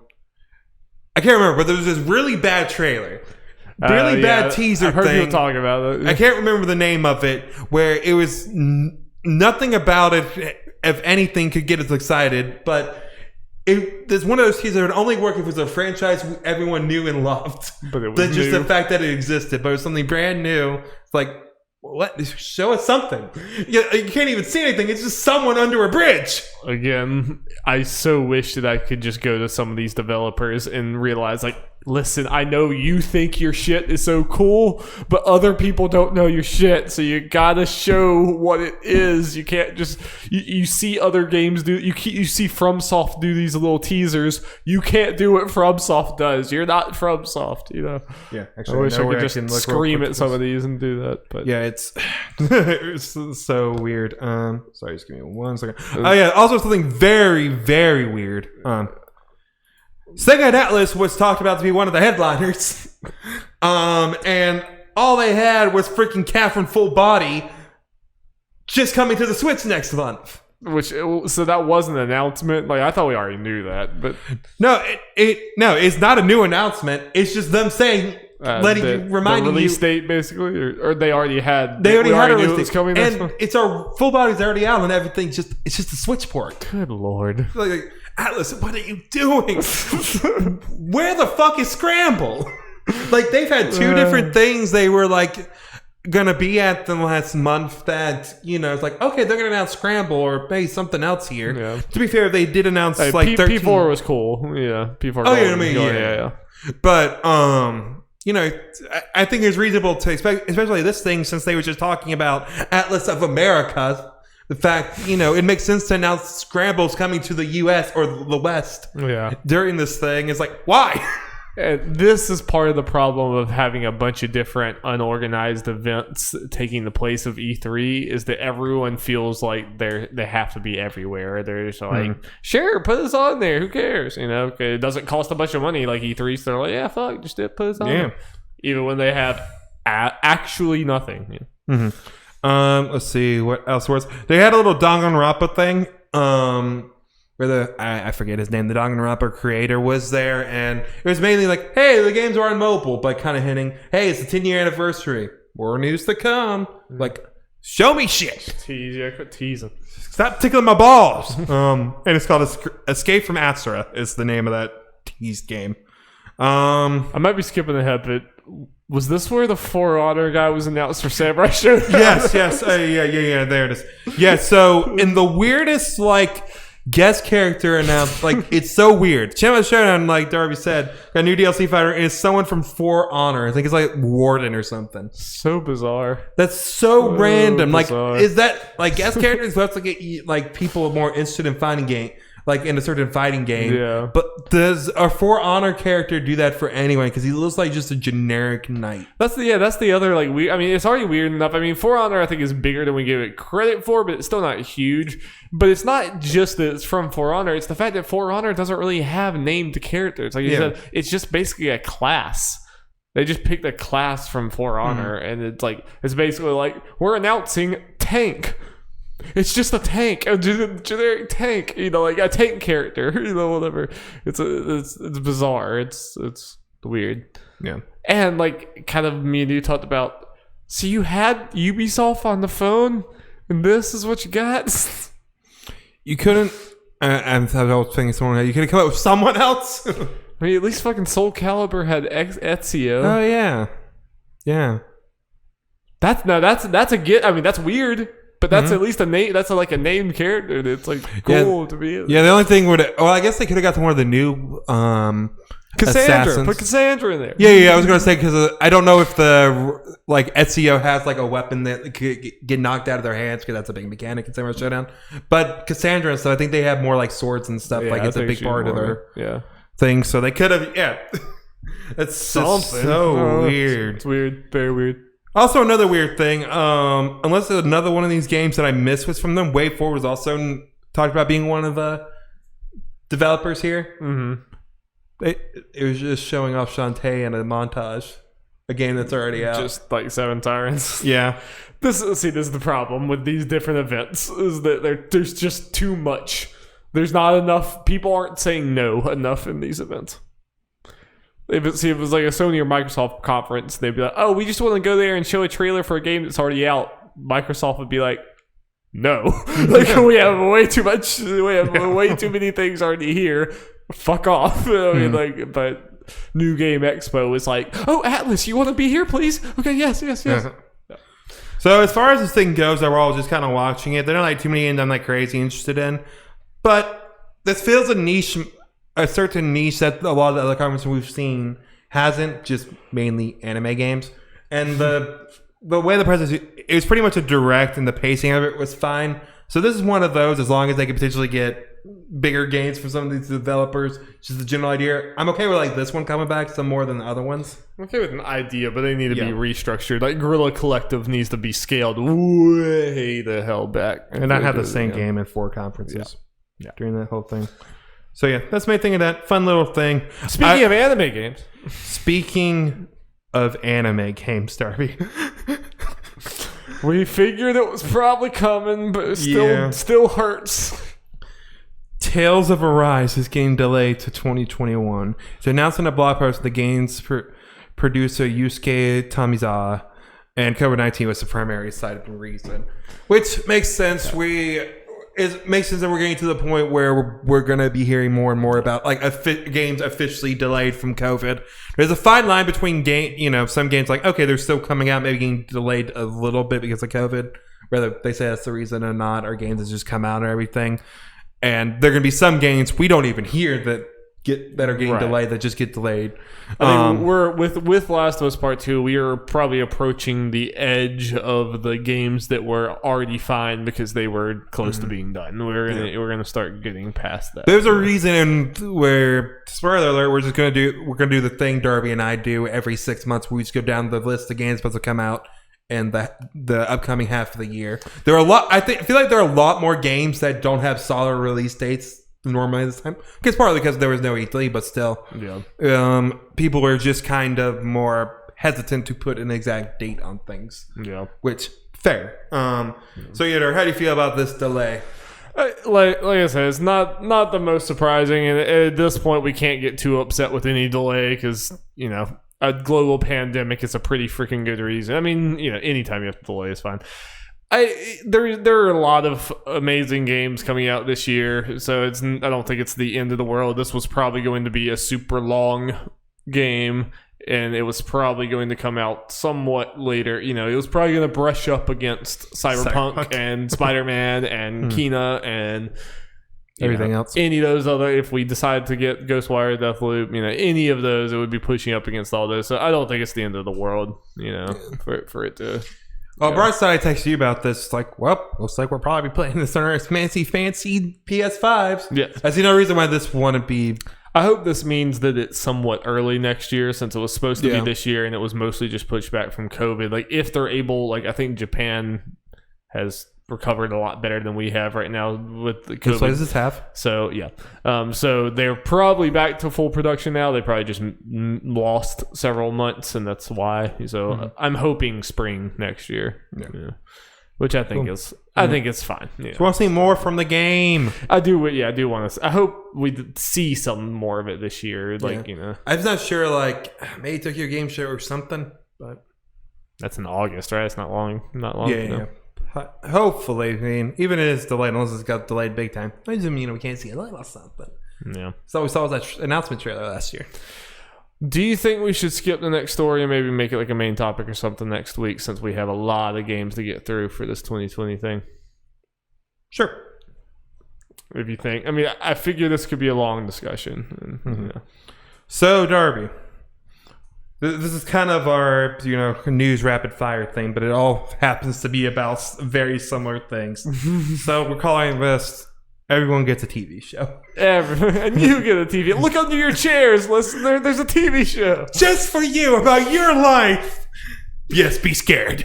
can't remember, but there was this really bad trailer. Really bad teaser I've heard thing. people talking about it. I can't remember the name of it, where it was nothing about it, if anything, could get us excited. But there's one of those teasers that would only work if it was a franchise everyone knew and loved. But it was Than just new. the fact that it existed. But it was something brand new. It's like, What? Show us something. You can't even see anything. It's just someone under a bridge. Again, I so wish that I could just go to some of these developers and realize, like, listen, I know you think your shit is so cool, but other people don't know your shit, so you gotta show what it is. You can't just you see other games do you see FromSoft do these little teasers. You can't do what FromSoft does. You're not FromSoft, you know. Yeah, actually, I wish I could just scream at some of these and do that, but yeah, it's so weird. Sorry, just give me 1 second. Oh yeah, also something very, very weird. Sega Atlas was talked about to be one of the headliners, and all they had was freaking Catherine Full Body just coming to the Switch next month. So that was an announcement. Like, I thought we already knew that, but no, it's not a new announcement. It's just them saying, reminding the release you date, basically, or they already had. They already had a knew release it was date, coming. And it's our Full Body's already out, and everything's it's just a Switch port. Good lord. Like, Atlas, what are you doing? Where the fuck is Scramble? Like, they've had two different things they were like gonna be at the last month that, you know, it's like, okay, they're gonna announce Scramble or maybe something else here. Yeah. To be fair, they did announce like P4 was cool. Yeah, P4. Oh yeah, I mean, yeah. But you know, I think it's reasonable to expect, especially this thing, since they were just talking about Atlas of America. The fact, you know, it makes sense to announce Scramble's coming to the U.S. or the West during this thing. It's like, why? And this is part of the problem of having a bunch of different unorganized events taking the place of E3, is that everyone feels like they have to be everywhere. They're just like, sure, put us on there. Who cares? You know, it doesn't cost a bunch of money like E3. So they're like, yeah, fuck, just put us on there. Even when they have actually nothing. Yeah. Mm-hmm. Let's see what else was. They had a little Danganronpa thing. Where I forget his name. The Danganronpa creator was there, and it was mainly like, hey, the games are on mobile, but kind of hinting, hey, it's the 10-year anniversary. More news to come. Like, show me shit. Quit teasing. Stop tickling my balls. And it's called Escape from Asura is the name of that teased game. I might be skipping ahead, but was this where the For Honor guy was announced for Samurai Showdown? Yes. Yeah. There it is. Yeah. So in the weirdest like guest character announced, like it's so weird. Samurai Showdown, like Darby said, got a new DLC fighter, and it's someone from For Honor. I think it's like Warden or something. So bizarre. That's so random. Bizarre. Like, is that like guest characters supposed to get like people more interested in finding game? Like in a certain fighting game. Yeah. But does a For Honor character do that for anyone? Because he looks like just a generic knight. That's the other like weird. I mean, it's already weird enough. I mean, For Honor I think is bigger than we give it credit for, but it's still not huge. But it's not just that it's from For Honor. It's the fact that For Honor doesn't really have named characters. Like you said, it's just basically a class. They just picked a class from For Honor, and it's basically like, we're announcing tank. It's just a tank, a generic tank, you know, like a tank character, you know, whatever. It's bizarre. It's weird. Yeah. And like, kind of, me and you talked about. So you had Ubisoft on the phone, and this is what you got. You couldn't. I was thinking someone. You could have come up with someone else. I mean, at least fucking Soul Calibur had Ezio. Oh yeah. That's a get. I mean, that's weird. But that's at least a name. That's like a named character. It's like cool to be. Yeah, the only thing would. Well, I guess they could have got to one of the new Cassandra. assassins. Put Cassandra in there. Yeah. I was gonna say because I don't know if the like Ezio has like a weapon that could get knocked out of their hands, because that's a big mechanic in Samurai Showdown. But Cassandra and stuff, I think they have more like swords and stuff. Like it's a big part of their thing. So they could have. Yeah, that's something so weird. It's weird. Very weird. Also, another weird thing, unless another one of these games that I missed was from them, WayForward was also talked about being one of the developers here. Mm-hmm. It was just showing off Shantae in a montage, a game that's already out. Just like Seven Tyrants. Yeah. This is the problem with these different events, is that there's just too much. There's not enough. People aren't saying no enough in these events. If it was like a Sony or Microsoft conference, they'd be like, oh, we just want to go there and show a trailer for a game that's already out. Microsoft would be like, no. Like, we have way too much. We have way too many things already here. Fuck off. I mean, like, but New Game Expo is like, oh, Atlas, you want to be here, please? Okay, yes. Yeah. So as far as this thing goes, we're all just kind of watching it. They're not like too many games I'm like crazy interested in, but this feels a certain niche that a lot of the other conferences we've seen hasn't. Just mainly anime games, and the way the process, it was pretty much a direct, and the pacing of it was fine. So this is one of those. As long as they can potentially get bigger gains from some of these developers, just the general idea. I'm okay with like this one coming back some more than the other ones. I'm okay with an idea, but they need to be restructured. Like Guerrilla Collective needs to be scaled way the hell back, and not have the same game in 4 conferences during that whole thing. So yeah, that's my thing of that fun little thing. Speaking of anime games, speaking of anime games, Darby. We figured it was probably coming, but it still hurts. Tales of Arise is getting delayed to 2021. It's announced in a blog post the game's producer Yusuke Tamizawa, and COVID-19 was the primary cited reason, which makes sense. It makes sense that we're getting to the point where we're going to be hearing more and more about like games officially delayed from COVID. There's a fine line between some games like, okay, they're still coming out, maybe getting delayed a little bit because of COVID, whether they say that's the reason or not, or games that just come out or everything. And there are going to be some games we don't even hear that are getting delayed that just get delayed. I think we're with Last of Us Part 2, we are probably approaching the edge of the games that were already fine because they were close to being done. We're gonna start getting past that. There's a reason where, spoiler alert, we're gonna do the thing Darby and I do every 6 months. We just go down the list of games supposed to come out in the upcoming half of the year. There are a lot. I feel like there are a lot more games that don't have solid release dates normally this time. Because partly because there was no E3, but still, people are just kind of more hesitant to put an exact date on things. Yeah, which fair. So Yadar, how do you feel about this delay? Like I said, it's not the most surprising, and at this point, we can't get too upset with any delay because a global pandemic is a pretty freaking good reason. I mean, anytime you have to delay is fine. There are a lot of amazing games coming out this year, so I don't think it's the end of the world. This was probably going to be a super long game, and it was probably going to come out somewhat later. It was probably going to brush up against Cyberpunk and Spider-Man and Kena and everything else. Any of those other, if we decide to get Ghostwire, Deathloop, any of those, it would be pushing up against all those. So I don't think it's the end of the world, for it to. Well, Bright side, I texted you about this. It's like, well, looks like we're probably playing this on our fancy PS5s. Yes. I see no reason why this wouldn't be. I hope this means that it's somewhat early next year, since it was supposed to be this year and it was mostly just pushed back from COVID. Like, if they're able, I think Japan has recovered a lot better than we have right now with the COVID. What does this have? So, yeah. So they're probably back to full production now. They probably just lost several months, and that's why. So I'm hoping spring next year. Yeah. Which I think I think it's fine. Yeah. So I want to see more from the game. I do. Yeah, I do want to. I hope we see some more of it this year. I'm not sure. Maybe Tokyo Game Show or something, but that's in August, right? It's not long. Not long. Yeah. Hopefully, I mean, even if it's delayed, unless it's got delayed big time, I just we can't see a little something. Yeah. So we saw that announcement trailer last year. Do you think we should skip the next story and maybe make it like a main topic or something next week, since we have a lot of games to get through for this 2020 thing? Sure. If you think, I figure this could be a long discussion. So, Darby, this is kind of our news rapid fire thing, but it all happens to be about very similar things. So we're calling this "Everyone Gets a TV Show." And you get a TV. Look under your chairs, listener. There's a TV show just for you about your life. Yes, be scared.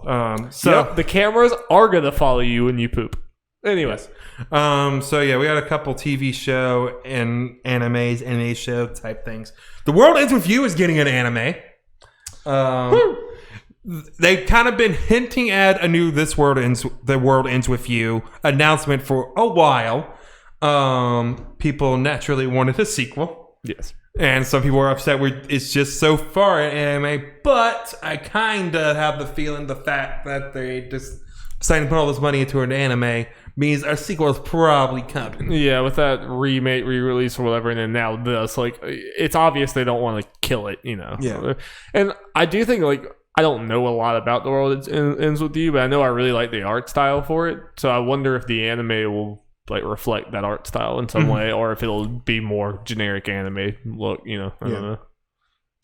The cameras are gonna follow you when you poop. Anyways, so yeah, we had a couple TV show and anime show type things. The World Ends With You is getting an anime. They've kind of been hinting at a new The World Ends With You announcement for a while. People naturally wanted a sequel. Yes. And some people are upset it's just so far an anime, but I kind of have the feeling the fact that they just decided to put all this money into an anime means our sequel is probably coming. Yeah, with that remake, re-release, or whatever, and then now this, it's obvious they don't want to kill it, Yeah. And I do think, I don't know a lot about the world it ends with you, but I know I really like the art style for it. So I wonder if the anime will like reflect that art style in some way, or if it'll be more generic anime look. I don't know.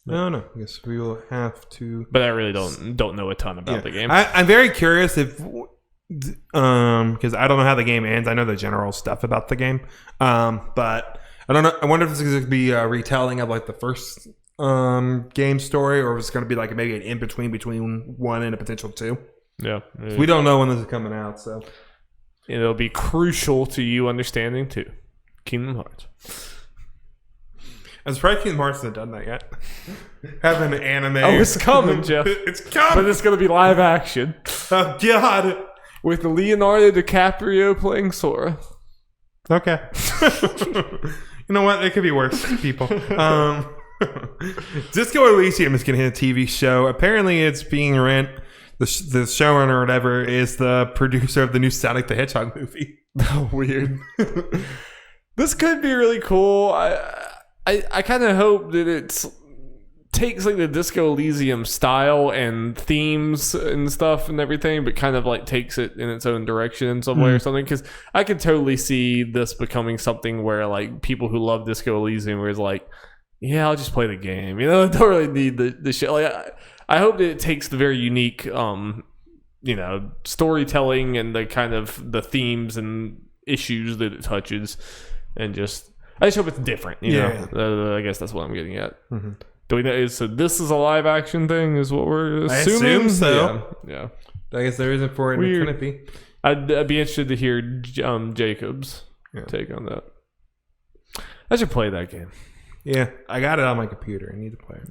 I don't know. I guess we will have to. But I really don't know a ton about the game. I'm very curious if, because I don't know how the game ends. I know the general stuff about the game, but I don't know. I wonder if this is going to be a retelling of like the first game story, or if it's going to be like maybe an in between one and a potential two. Yeah, we don't know when this is coming out, so it'll be crucial to you understanding too. Kingdom Hearts. I'm surprised Kingdom Hearts hasn't done that yet. Have an anime. Oh, it's coming, Jeff. It's coming. But it's going to be live action. Oh, God. With Leonardo DiCaprio playing Sora. Okay. You know what? It could be worse, people. Disco Elysium is getting a TV show. Apparently, it's being rent. The showrunner or whatever is the producer of the new Sonic the Hedgehog movie. Oh, weird. This could be really cool. I kind of hope that it takes like the Disco Elysium style and themes and stuff and everything, but kind of like takes it in its own direction in some way or something. Because I could totally see this becoming something where like people who love Disco Elysium were like, yeah, I'll just play the game. I don't really need the shit. Like I hope that it takes the very unique, storytelling and the kind of the themes and issues that it touches, and I just hope it's different. You know? I guess that's what I'm getting at. Mm-hmm. Do we know? So this is a live action thing, is what we're assuming? I assume so. Yeah. I guess there isn't for it. Weird. It couldn't be. I'd be interested to hear Jacob's take on that. I should play that game. Yeah, I got it on my computer. I need to play it.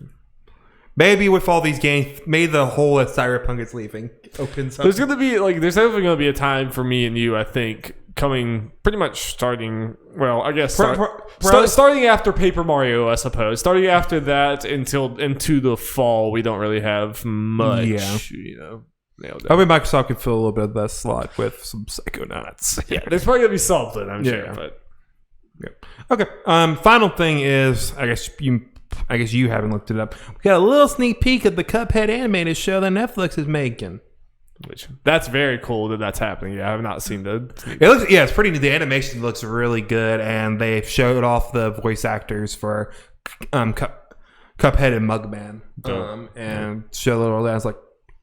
Maybe with all these games, maybe the hole that Cyberpunk is leaving opens up. There's definitely going to be a time for me and you, I think, coming pretty much starting, well, I guess starting after Paper Mario, I suppose. Starting after that into the fall, we don't really have much, nailed down. I mean, Microsoft could fill a little bit of that slot with some Psychonauts. Yeah, there's probably going to be something, I'm sure. But okay. Final thing is, I guess you haven't looked it up. We got a little sneak peek of the Cuphead animated show that Netflix is making. Which that's very cool that's happening. Yeah, I have not seen the. It's pretty neat. The animation looks really good, and they showed off the voice actors for Cuphead and Mugman, and showed all that. I was like,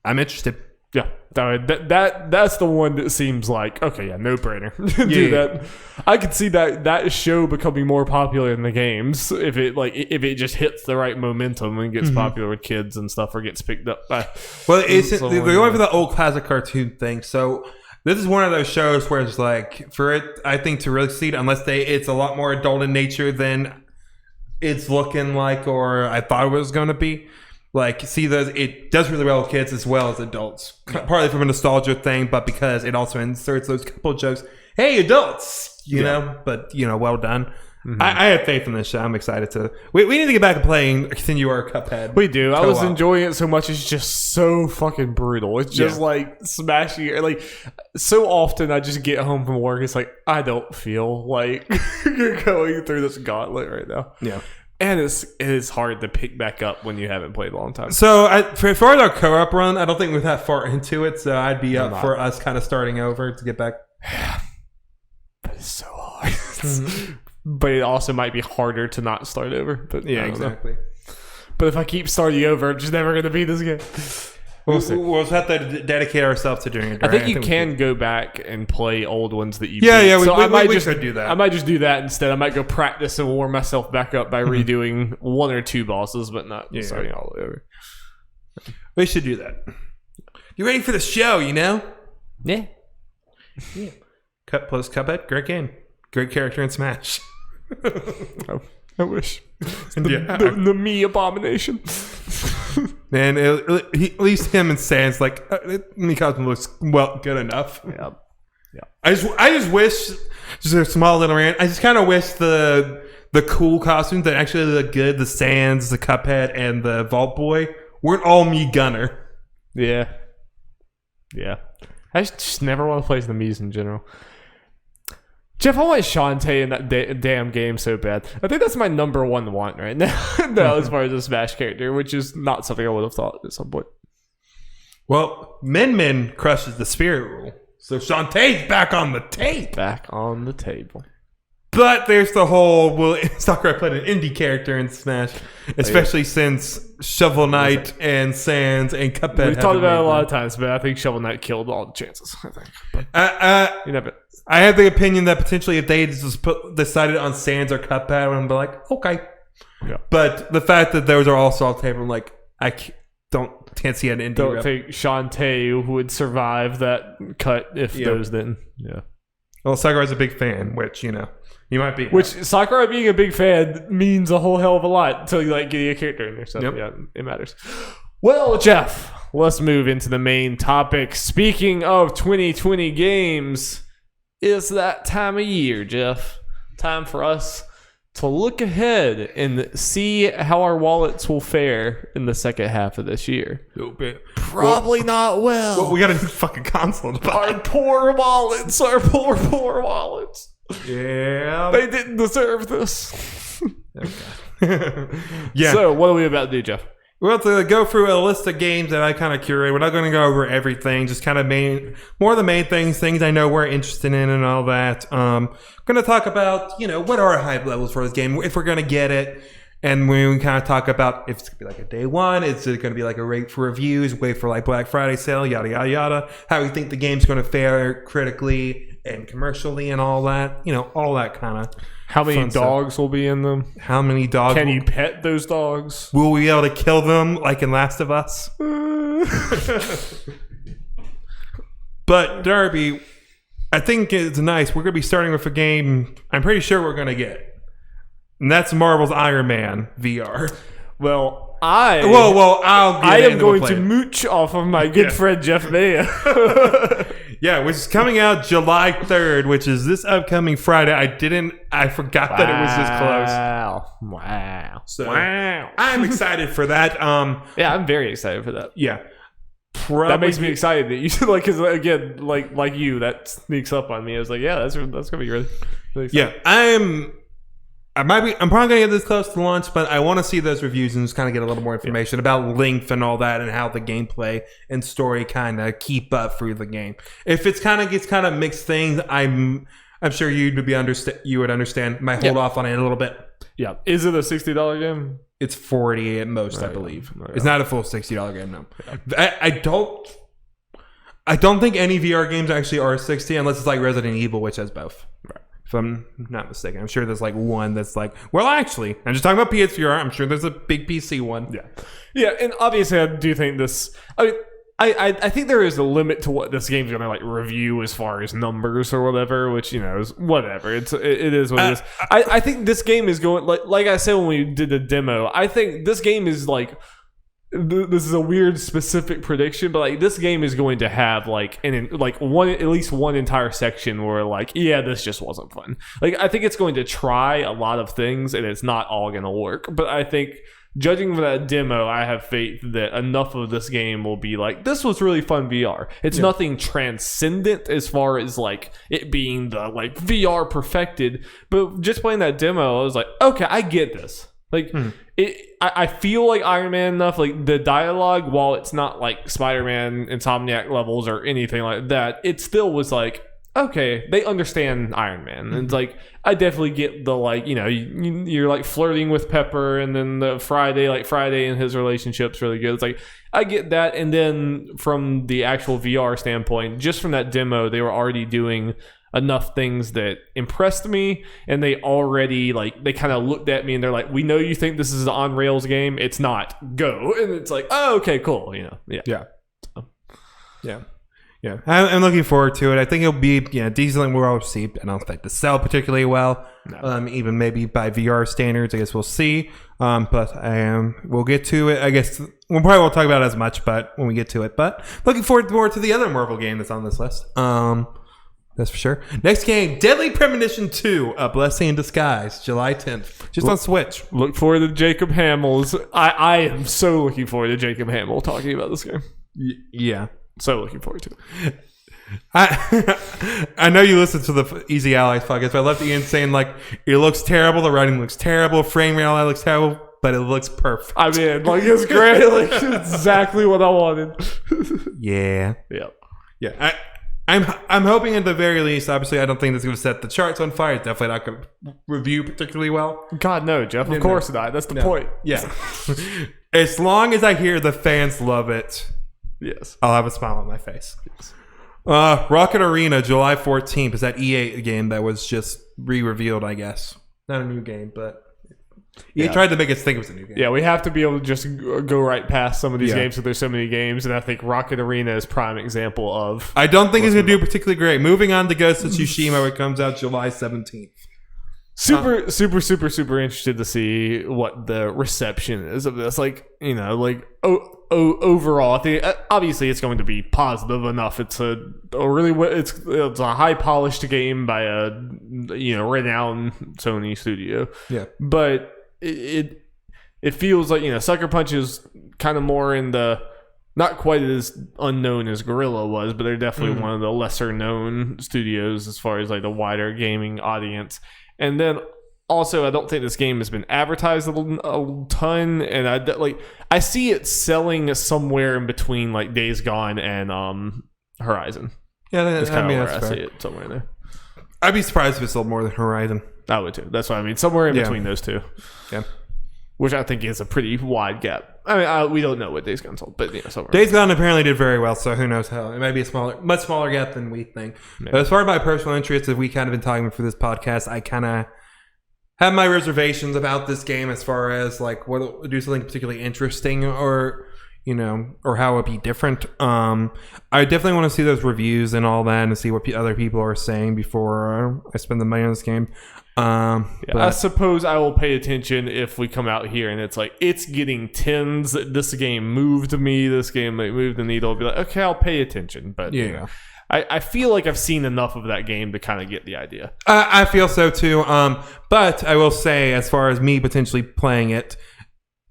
I'm interested. Yeah, that's the one that seems like no brainer. Do that. I could see that show becoming more popular in the games if it just hits the right momentum and gets popular with kids and stuff, or gets picked up by. Well, they're going for the old classic cartoon thing. So this is one of those shows where it's like, for it, I think, to really succeed, it's a lot more adult in nature than it's looking like, or I thought it was going to be. Like, it does really well with kids as well as adults. Partly from a nostalgia thing, but because it also inserts those couple of jokes. Hey, adults! You know? But, well done. Mm-hmm. I have faith in this show. I'm excited to... We need to get back to playing, continue our Cuphead. We do. I was enjoying it so much. It's just so fucking brutal. It's just like smashing... Like, so often I just get home from work. It's like, I don't feel like you're going through this gauntlet right now. Yeah. And it is hard to pick back up when you haven't played a long time. So, for our co-op run, I don't think we're that far into it, so I'd be up for us kind of starting over to get back. But it's so hard. But it also might be harder to not start over. But yeah, exactly. But if I keep starting over, I'm just never going to beat this game. We'll just have to dedicate ourselves to doing it. I think you can go back and play old ones that you beat. Yeah, so I might just do that. I might just do that instead. I might go practice and warm myself back up by redoing one or two bosses, but not starting all the way over. We should do that. You ready for the show, Yeah. Yeah. Cuphead, great game. Great character in Smash. I wish. The me abomination. Man, at least him and Sans Mikasa looks good enough. Yeah. I just wish, just a small little rant. I just kind of wish the cool costumes that actually look good, the Sans, the Cuphead, and the Vault Boy weren't all me Gunner. Yeah. I just never want to play the Mii's in general. Jeff, I want Shantae in that damn game so bad. I think that's my number one want right now. As far as a Smash character, which is not something I would have thought at some point. Well, Min Min crushes the spirit rule. So Shantae's back on the tape. Back on the table. But there's the whole, will Sakurai played an indie character in Smash, especially since Shovel Knight and Sans and Cuphead. We've talked about it a lot of times, but I think Shovel Knight killed all the chances. I think. But, you know, I have the opinion that potentially if they just decided on Sans or Cuphead, I would be like, okay. Yeah. But the fact that those are also on the table, I'm like, I can't see an indie. Don't think Shantae would survive that cut if those didn't. Yeah. Well, Sakurai's a big fan, which, you know, you might be. Which Sakurai being a big fan means a whole hell of a lot until you like get a character in there. So yeah, it matters. Well, Jeff, let's move into the main topic. Speaking of 2020 games, it's that time of year, Jeff. Time for us to look ahead and see how our wallets will fare in the second half of this year. Probably not well. Well, we got a new fucking console. Our poor wallets. Our poor wallets. Yeah. They didn't deserve this. Yeah. So, what are we about to do, Jeff? Well, to go through a list of games that I kind of curate. We're not going to go over everything, just kind of more of the main things I know we're interested in and all that. Going to talk about, you know, what are our hype levels for this game, if we're going to get it. And we kind of talk about if it's going to be like a day one, is it going to be like a rate for reviews, wait for like Black Friday sale, yada, yada, yada. How we think the game's going to fare critically and commercially and all that. You know, all that kind of. How many dogs will be in them? How many dogs? Can you pet those dogs? Will we be able to kill them like in Last of Us? But Darby, I think it's nice. We're going to be starting with a game I'm pretty sure we're going to get. And that's Marvel's Iron Man VR. Well, I am going to mooch off of my good friend Jeff Maya. Yeah, which is coming out July 3rd, which is this upcoming Friday. I forgot that it was this close. Wow. So I'm excited for that. Yeah, I'm very excited for that. Yeah. That makes me excited that you like, because again, like you, that sneaks up on me. I was like, yeah, that's gonna be really exciting. Yeah, I'm probably gonna get this close to launch, but I want to see those reviews and just kind of get a little more information about length and all that, and how the gameplay and story kind of keep up through the game. If it's gets kind of mixed things, I'm sure you would understand. Might hold off on it a little bit. Yeah, is it a $60 game? It's $40 at most, I believe. It's not a full $60 game, no. Yeah. I don't think any VR games actually are $60 unless it's like Resident Evil, which has both. Right. If I'm not mistaken. I'm sure there's like one that's like, well, actually, I'm just talking about PSVR. I'm sure there's a big PC one. Yeah. Yeah, and obviously I do think this... I think there is a limit to what this game's gonna like review as far as numbers or whatever, which, you know, is whatever. It is what it is. I think this game is going like I said when we did the demo. I think this game is like, this is a weird specific prediction, but like this game is going to have like at least one entire section where like, yeah, this just wasn't fun. Like I think it's going to try a lot of things and it's not all gonna work, but I think, judging from that demo, I have faith that enough of this game will be like, this was really fun VR. It's nothing transcendent as far as like it being the like VR perfected, but just playing that demo, I was like, okay, I get this. Like I feel like Iron Man enough. Like the dialogue, while it's not like Spider-Man Insomniac levels or anything like that, it still was like, okay, they understand Iron Man. And it's like, I definitely get the like, you know, you're like flirting with Pepper, and then the Friday and his relationship's really good. It's like, I get that. And then from the actual VR standpoint, just from that demo, they were already doing enough things that impressed me, and they already like, they kind of looked at me and they're like, we know you think this is an on rails game, it's not, go. And it's like, oh, okay, cool, you know. Yeah, I'm looking forward to it. I think it'll be decently well received. I don't expect to sell particularly well, even maybe by VR standards. I guess we'll see. But we'll get to it. I guess we probably won't talk about it as much, but when we get to it. But looking forward more to the other Marvel game that's on this list. That's for sure. Next game, Deadly Premonition 2, A Blessing in Disguise, July 10th, just on Switch. Look forward to Jacob Hamill's. I am so looking forward to Jacob Hamill talking about this game. Yeah. So looking forward to it. I know you listen to the Easy Allies podcast, but I love Ian saying like, it looks terrible, the writing looks terrible, frame rate all that looks terrible, but it looks perfect. I mean, like, it's great. Like, it's exactly what I wanted. Yeah. Yeah. I'm hoping at the very least. Obviously, I don't think this is going to set the charts on fire. It's definitely not going to review particularly well. God no, Jeff. Of course not. That's the point. Yeah. As long as I hear the fans love it, Yes. I'll have a smile on my face. Rocket Arena, July 14th, is that EA game that was just re-revealed, I guess. Not a new game, but EA tried to make us think it was a new game. Yeah, we have to be able to just go right past some of these games because there's so many games, and I think Rocket Arena is prime example of. I don't think it's going to do particularly great. Moving on to Ghost of Tsushima, it comes out July 17th. Super interested to see what the reception is of this. Like, you know, like overall, I think obviously it's going to be positive enough. It's a high polished game by a renowned Sony studio. Yeah, but it feels like Sucker Punch is kind of more in the not quite as unknown as Guerrilla was, but they're definitely one of the lesser known studios as far as like the wider gaming audience. And then also, I don't think this game has been advertised a ton, and I see it selling somewhere in between like Days Gone and Horizon. Yeah, that's kind of where that's I fair. see it somewhere in there. I'd be surprised if it sold more than Horizon. I would too. That's what I mean. Somewhere in between those two. Yeah. Which I think is a pretty wide gap. I mean, we don't know what Days Gone sold, but somewhere. Days Gone apparently did very well, so who knows how. It might be a much smaller gap than we think. Yeah. But as far as my personal interests, as we kind of been talking for this podcast, I kind of have my reservations about this game as far as like what it'll do something particularly interesting or how it would be different. I definitely want to see those reviews and all that and see what other people are saying before I spend the money on this game. But I suppose I will pay attention if we come out here and it's like it's getting tens. This game moved me. This game moved the needle. I'll be like, okay, I'll pay attention. But I feel like I've seen enough of that game to kind of get the idea. I feel so too. But I will say, as far as me potentially playing it,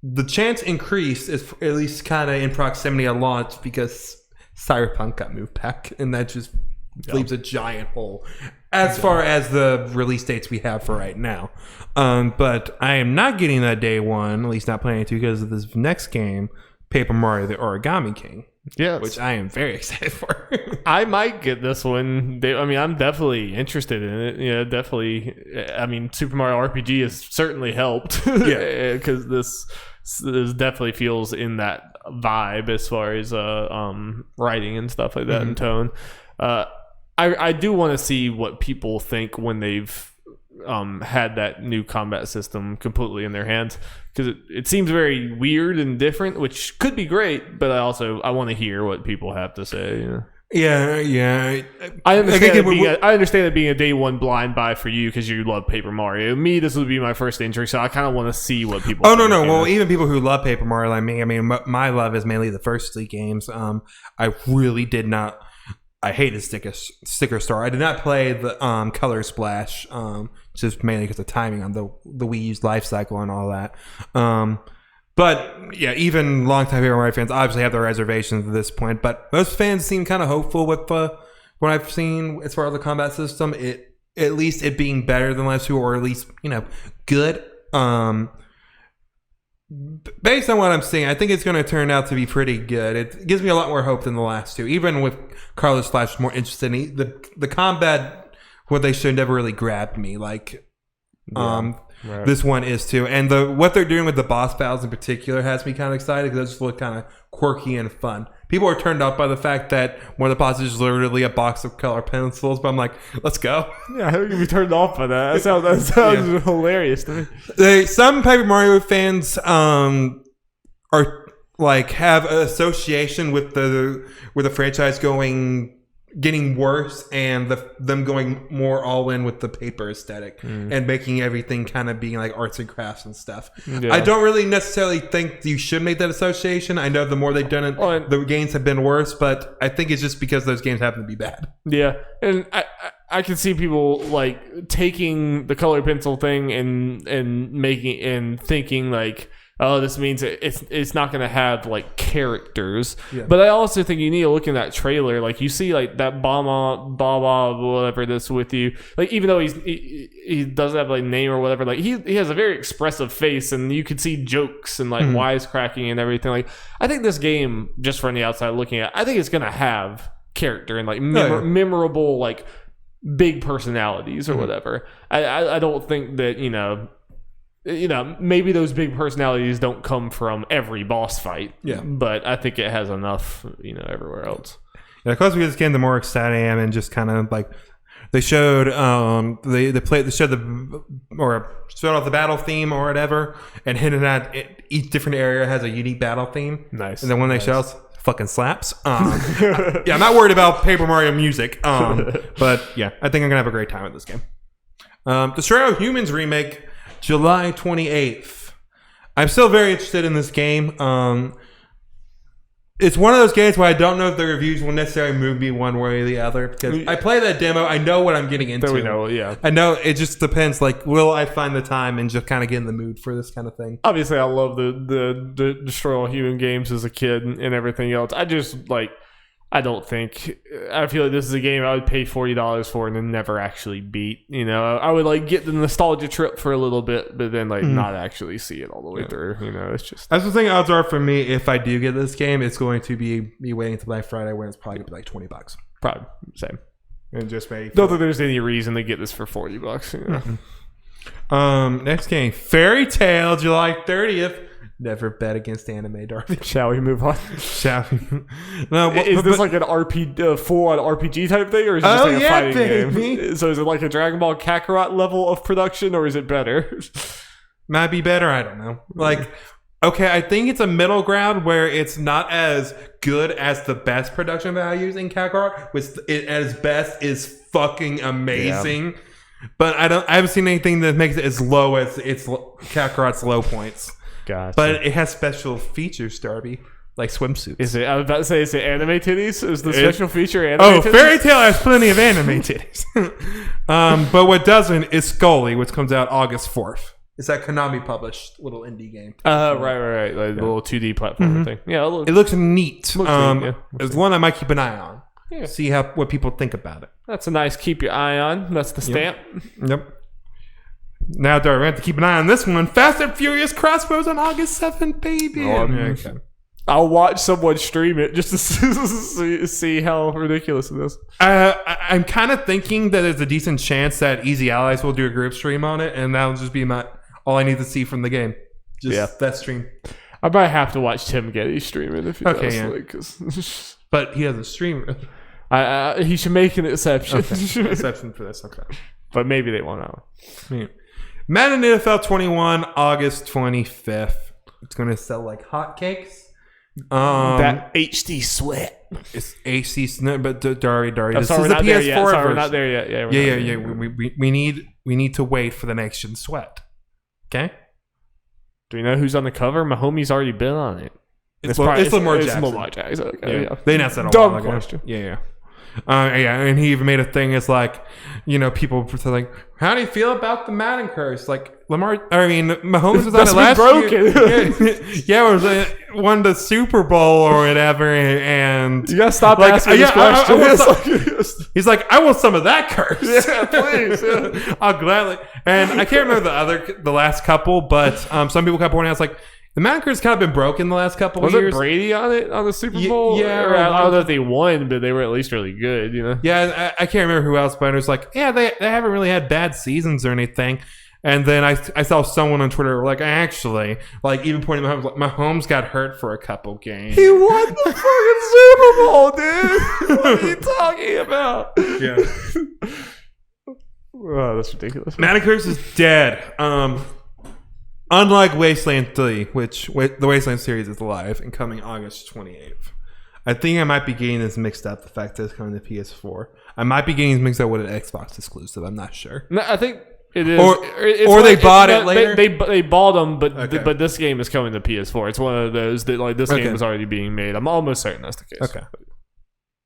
the chance increased is at least kind of in proximity of launch because Cyberpunk got moved back, and that just leaves a giant hole as far as the release dates we have for right now. But I am not getting that day one, at least not planning to, because of this next game, Paper Mario: The Origami King. Yes. Which I am very excited for. I might get this one. I'm definitely interested in it. Yeah, definitely. I mean, Super Mario RPG has certainly helped. Yeah, because this definitely feels in that vibe as far as writing and stuff like that and tone. I do want to see what people think when they've had that new combat system completely in their hands, because it seems very weird and different, which could be great, but I want to hear what people have to say. Yeah. I understand it being a day one blind buy for you because you love Paper Mario. Me, this would be my first entry, so I kind of want to see what people think. No. Well, even people who love Paper Mario like me, I mean, my love is mainly the first three games. I really did not. I hated Sticker Star. I did not play the Color Splash, just mainly because of timing on the Wii U's life cycle and all that. But yeah, even longtime Paper Mario fans obviously have their reservations at this point. But most fans seem kind of hopeful with what I've seen as far as the combat system. At least it being better than last two, or at least good. Based on what I'm seeing, I think it's going to turn out to be pretty good. It gives me a lot more hope than the last two. Even with Color Splash more interested in the combat, what they showed never really grabbed me. This one is too, and what they're doing with the boss battles in particular has me kind of excited because they just look kind of quirky and fun. People are turned off by the fact that one of the bosses is literally a box of color pencils, but I'm like, let's go. Yeah, how can you be turned off by that? That sounds hilarious to me. Some Paper Mario fans are like have an association with the franchise getting worse and them going more all in with the paper aesthetic and making everything kind of being like arts and crafts and stuff. Yeah. I don't really necessarily think you should make that association. I know the more they've done it, the games have been worse, but I think it's just because those games happen to be bad. Yeah, and I can see people like taking the color pencil thing and making and thinking like oh, this means it's not going to have like characters. Yeah. But I also think you need to look in that trailer. Like you see like that Baba, whatever that's with you. Like even though he doesn't have like name or whatever, like he has a very expressive face, and you can see jokes and like wisecracking and everything. Like I think this game, just from the outside looking at, I think it's going to have character and like memorable like big personalities or whatever. I don't think that maybe those big personalities don't come from every boss fight. Yeah. But I think it has enough, everywhere else. Yeah, the closer we get to this game, the more excited I am, and just kind of like they showed they showed off the battle theme or whatever, and hinted at each different area has a unique battle theme. Nice. And then when they show us, fucking slaps. Yeah, I'm not worried about Paper Mario music. But yeah, I think I'm gonna have a great time with this game. Destroy All Humans remake, July 28th. I'm still very interested in this game. It's one of those games where I don't know if the reviews will necessarily move me one way or the other, because I play that demo, I know what I'm getting into. We know, yeah. I know it just depends. Like, will I find the time and just kind of get in the mood for this kind of thing? Obviously, I love the Destroy All Human games as a kid and everything else. I just I feel like this is a game I would pay $40 for and then never actually beat. I would get the nostalgia trip for a little bit, but then not actually see it all the way through. It's just, that's the thing. Odds are for me, if I do get this game, it's going to be me waiting until Black Friday, when it's probably gonna be like $20. probably same. And just maybe Don't think there's any reason to get this for $40. Next game, Fairy Tail, July 30th. Never bet against anime, Darby. Shall we move on? Shall we? No, is this like an full-on RPG type thing, or is it just a fighting game? So is it like a Dragon Ball Kakarot level of production, or is it better? Might be better. I don't know. Okay, I think it's a middle ground where it's not as good as the best production values in Kakarot, which it at its best is fucking amazing. Yeah. But I haven't seen anything that makes it as low as Kakarot's low points. Gotcha. But it has special features, Darby, like swimsuits. Is it? I was about to say, is it anime titties? Is the special feature anime titties? Fairy Tail has plenty of anime titties. But what doesn't is Scully, which comes out August 4th. It's that Konami published little indie game. Right. Like the little 2D platform thing. Yeah, it looks neat. Neat, It's one I might keep an eye on. Yeah. See what people think about it. That's a nice keep your eye on. That's the stamp. Yep. Now, Darby, we have to keep an eye on this one. Fast and Furious Crossroads on August 7th, baby. Okay. I'll watch someone stream it just to see how ridiculous it is. I'm kind of thinking that there's a decent chance that Easy Allies will do a group stream on it, and that'll just be all I need to see from the game. Just that stream. I might have to watch Tim Getty stream it if he does. But he has a streamer. He should make an exception. Okay. Exception for this, okay. But maybe they won't know. Yeah. Madden NFL 21, August 25th. It's going to sell like hotcakes. That HD sweat. It's HD, but Dari. This is the PS4 version. We're not there yet. Yeah. We need to wait for the next gen sweat. Okay. Do we know who's on the cover? My homie's already been on it. It's Lamar Jackson. Lamar Jackson. Okay, yeah. They announced that a while ago. Question. Yeah. And he even made a thing. It's like, people were like, how do you feel about the Madden curse? Like Mahomes was on it last year. Yeah, won the Super Bowl or whatever, and you gotta stop asking this question. He's like, I want some of that curse. Yeah, please. Yeah. I'll gladly. And I can't remember the last couple, but some people kept pointing out, it's like, the Madden curse kind of been broken the last couple of years. Was it Brady on it on the Super Bowl? Yeah. I don't know if they won, but they were at least really good, Yeah, I can't remember who else, but it was like, yeah, they haven't really had bad seasons or anything. And then I saw someone on Twitter like, actually, even pointing at Mahomes got hurt for a couple games. He won the fucking Super Bowl, dude. What are you talking about? Yeah. Oh, that's ridiculous. Madden curse is dead. Unlike Wasteland 3, which the Wasteland series is alive and coming August 28th. I think I might be getting this mixed up, the fact that it's coming to PS4. I might be getting this mixed up with an Xbox exclusive. I'm not sure. No, I think it is. Or they bought it later? They bought them, but this game is coming to PS4. It's one of those that this game is already being made. I'm almost certain that's the case. Okay.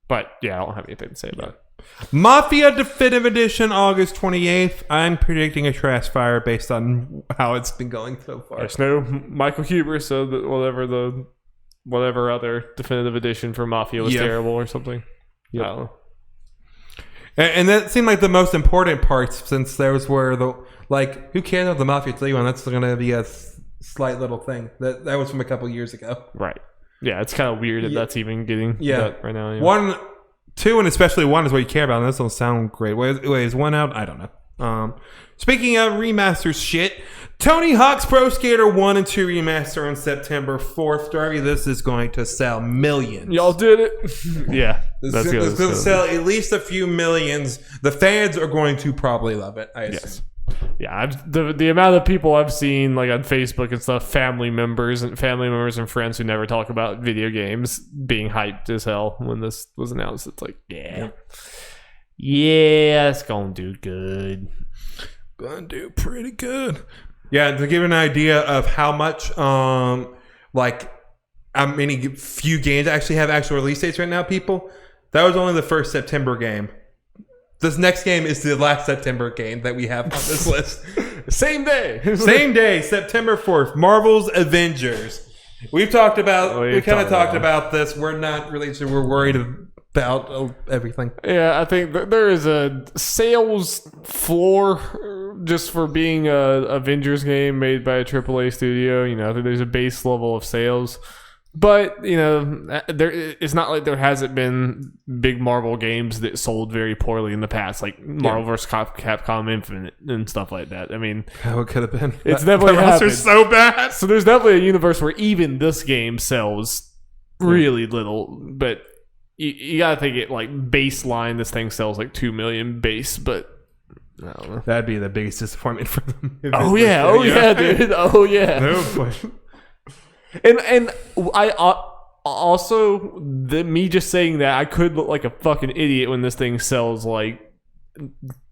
But yeah, I don't have anything to say about it. Mafia Definitive Edition, August 28th. I'm predicting a trash fire based on how it's been going so far. There's no Michael Huber, so that whatever other definitive edition for Mafia was terrible or something. Yep. I don't know. And that seemed like the most important parts, since those were who cares about the Mafia 3 one? That's going to be a slight little thing. That was from a couple years ago. Right. Yeah, it's kind of weird that that's even getting that right now. Yeah. 1, 2, and especially 1 is what you care about, and this will sound great. Wait, is 1 out? I don't know. Speaking of remasters shit, Tony Hawk's Pro Skater 1 and 2 remaster on September 4th. Darby, this is going to sell millions. Y'all did it. Yeah. This is going to sell at least a few millions. The fans are going to probably love it, I assume. Yes. Yeah, the amount of people I've seen like on Facebook and stuff, family members and friends who never talk about video games being hyped as hell when this was announced. It's like, yeah, it's gonna do good. Gonna do pretty good. Yeah, to give an idea of how much, how many few games actually have actual release dates right now, people. That was only the first September game. This next game is the last September game that we have on this list. Same day. Same day, September 4th. Marvel's Avengers. We've talked about, we kind of talked about this. We're not really sure. We're worried about everything. Yeah, I think there is a sales floor just for being a Avengers game made by a AAA studio. You know, there's a base level of sales. But, you know, it's not like there hasn't been big Marvel games that sold very poorly in the past, like Marvel vs. Capcom Infinite and stuff like that. I mean, how it could have been. It's definitely happened. So bad. So there's definitely a universe where even this game sells really little. But you got to think it like baseline, this thing sells like 2 million base, but I don't know. That'd be the biggest disappointment for them. Oh, yeah, dude. Oh, yeah. No point. And I also me just saying that I could look like a fucking idiot when this thing sells like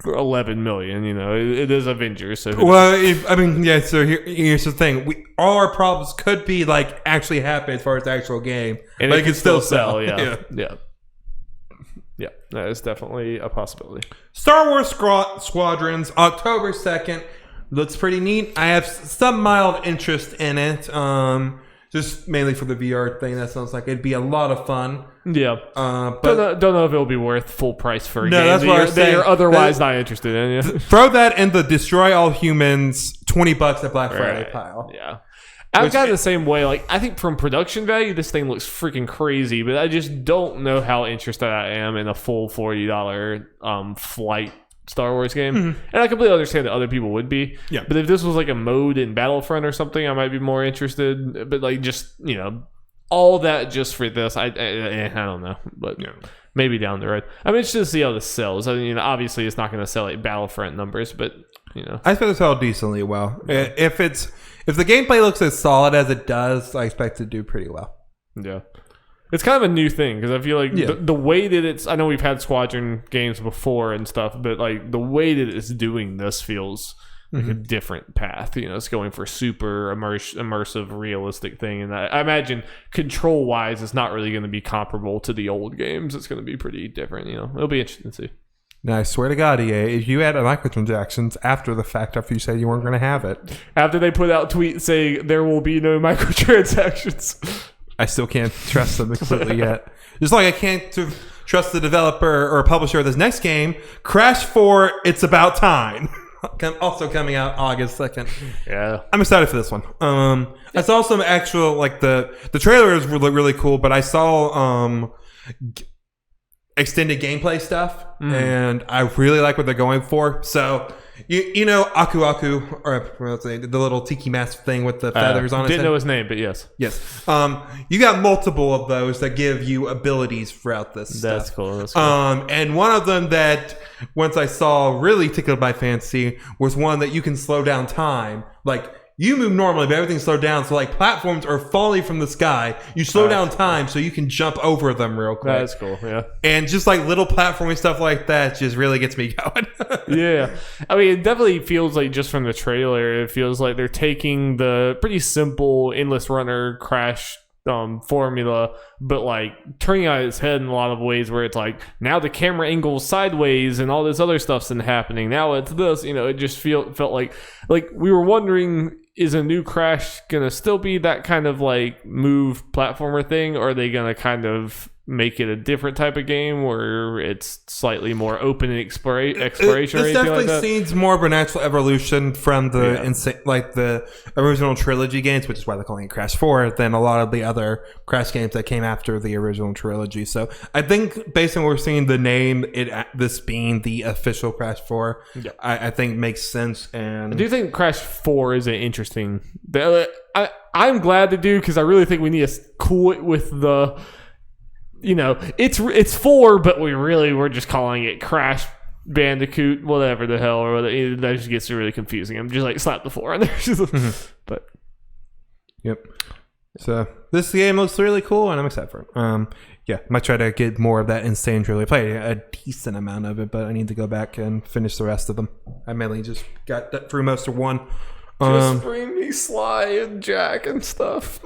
11 million. You know, it is Avengers. So so here's the thing: all our problems could be like actually happen as far as the actual game, and but it can still sell. Yeah. That is definitely a possibility. Star Wars Squadrons, October 2nd. Looks pretty neat. I have some mild interest in it. Just mainly for the VR thing. That sounds like it'd be a lot of fun. Yeah. But don't know if it'll be worth full price for a game that's what that you're otherwise not interested in. Yeah. Throw that in the Destroy All Humans $20 at Black Friday pile. Yeah. I've got the same way. Like, I think from production value, this thing looks freaking crazy, but I just don't know how interested I am in a full $40 flight Star Wars game. Mm-hmm. And I completely understand that other people would be. Yeah. But if this was like a mode in Battlefront or something, I might be more interested. But like just, you know, all that just for this, I don't know. But maybe down the road. I'm interested to see how this sells. I mean, obviously it's not going to sell like Battlefront numbers, but you know. I expect it to sell decently well. Yeah. If the gameplay looks as solid as it does, I expect it to do pretty well. Yeah. It's kind of a new thing because I feel like the way that it's... I know we've had Squadron games before and stuff, but like the way that it's doing this feels like a different path. You know, it's going for super immersive, realistic thing. And I imagine control-wise, it's not really going to be comparable to the old games. It's going to be pretty different. You know, it'll be interesting to see. Now, I swear to God, EA, if you add microtransactions after the fact, after you said you weren't going to have it. After they put out tweets saying there will be no microtransactions... I still can't trust them completely yet. Just like I can't trust the developer or publisher of this next game, Crash 4, It's About Time. Also coming out August 2nd. Yeah. I'm excited for this one. I saw some actual, like, the trailer is really, really cool, but I saw extended gameplay stuff, and I really like what they're going for. So... You know Aku Aku, or the little tiki mask thing with the feathers on it. Didn't know his name, but yes. Yes. You got multiple of those that give you abilities throughout this That's stuff. Cool. That's cool. And one of them that, once I saw really tickled my fancy, was one that you can slow down time. Like, you move normally, but everything's slowed down. So, like, platforms are falling from the sky. You slow down time so you can jump over them real quick. That's cool, yeah. And just, like, little platforming stuff like that just really gets me going. Yeah. I mean, it definitely feels like, just from the trailer, it feels like they're taking the pretty simple Endless Runner Crash formula, but like turning on its head in a lot of ways where it's like now the camera angle's sideways and all this other stuff's happening. Now it's this, it just felt like we were wondering, is a new Crash gonna still be that kind of like move platformer thing, or are they gonna kind of make it a different type of game where it's slightly more open and exploration? This definitely seems more of a natural evolution from the the original trilogy games, which is why they're calling it Crash 4, than a lot of the other Crash games that came after the original trilogy. So I think based on what we're seeing, the name, this being the official Crash 4, I think makes sense. And I do think Crash 4 is an interesting. I'm glad to do, because I really think we need to cool it with the. It's 4, but we're just calling it Crash Bandicoot, whatever the hell, or whatever. That just gets really confusing. I'm just like, slap the 4 on there. But yep. So this game looks really cool, and I'm excited for it. I might try to get more of that Insane Trilogy. I played a decent amount of it, but I need to go back and finish the rest of them. I mainly just got through most of 1. Just bring me Sly and Jack and stuff.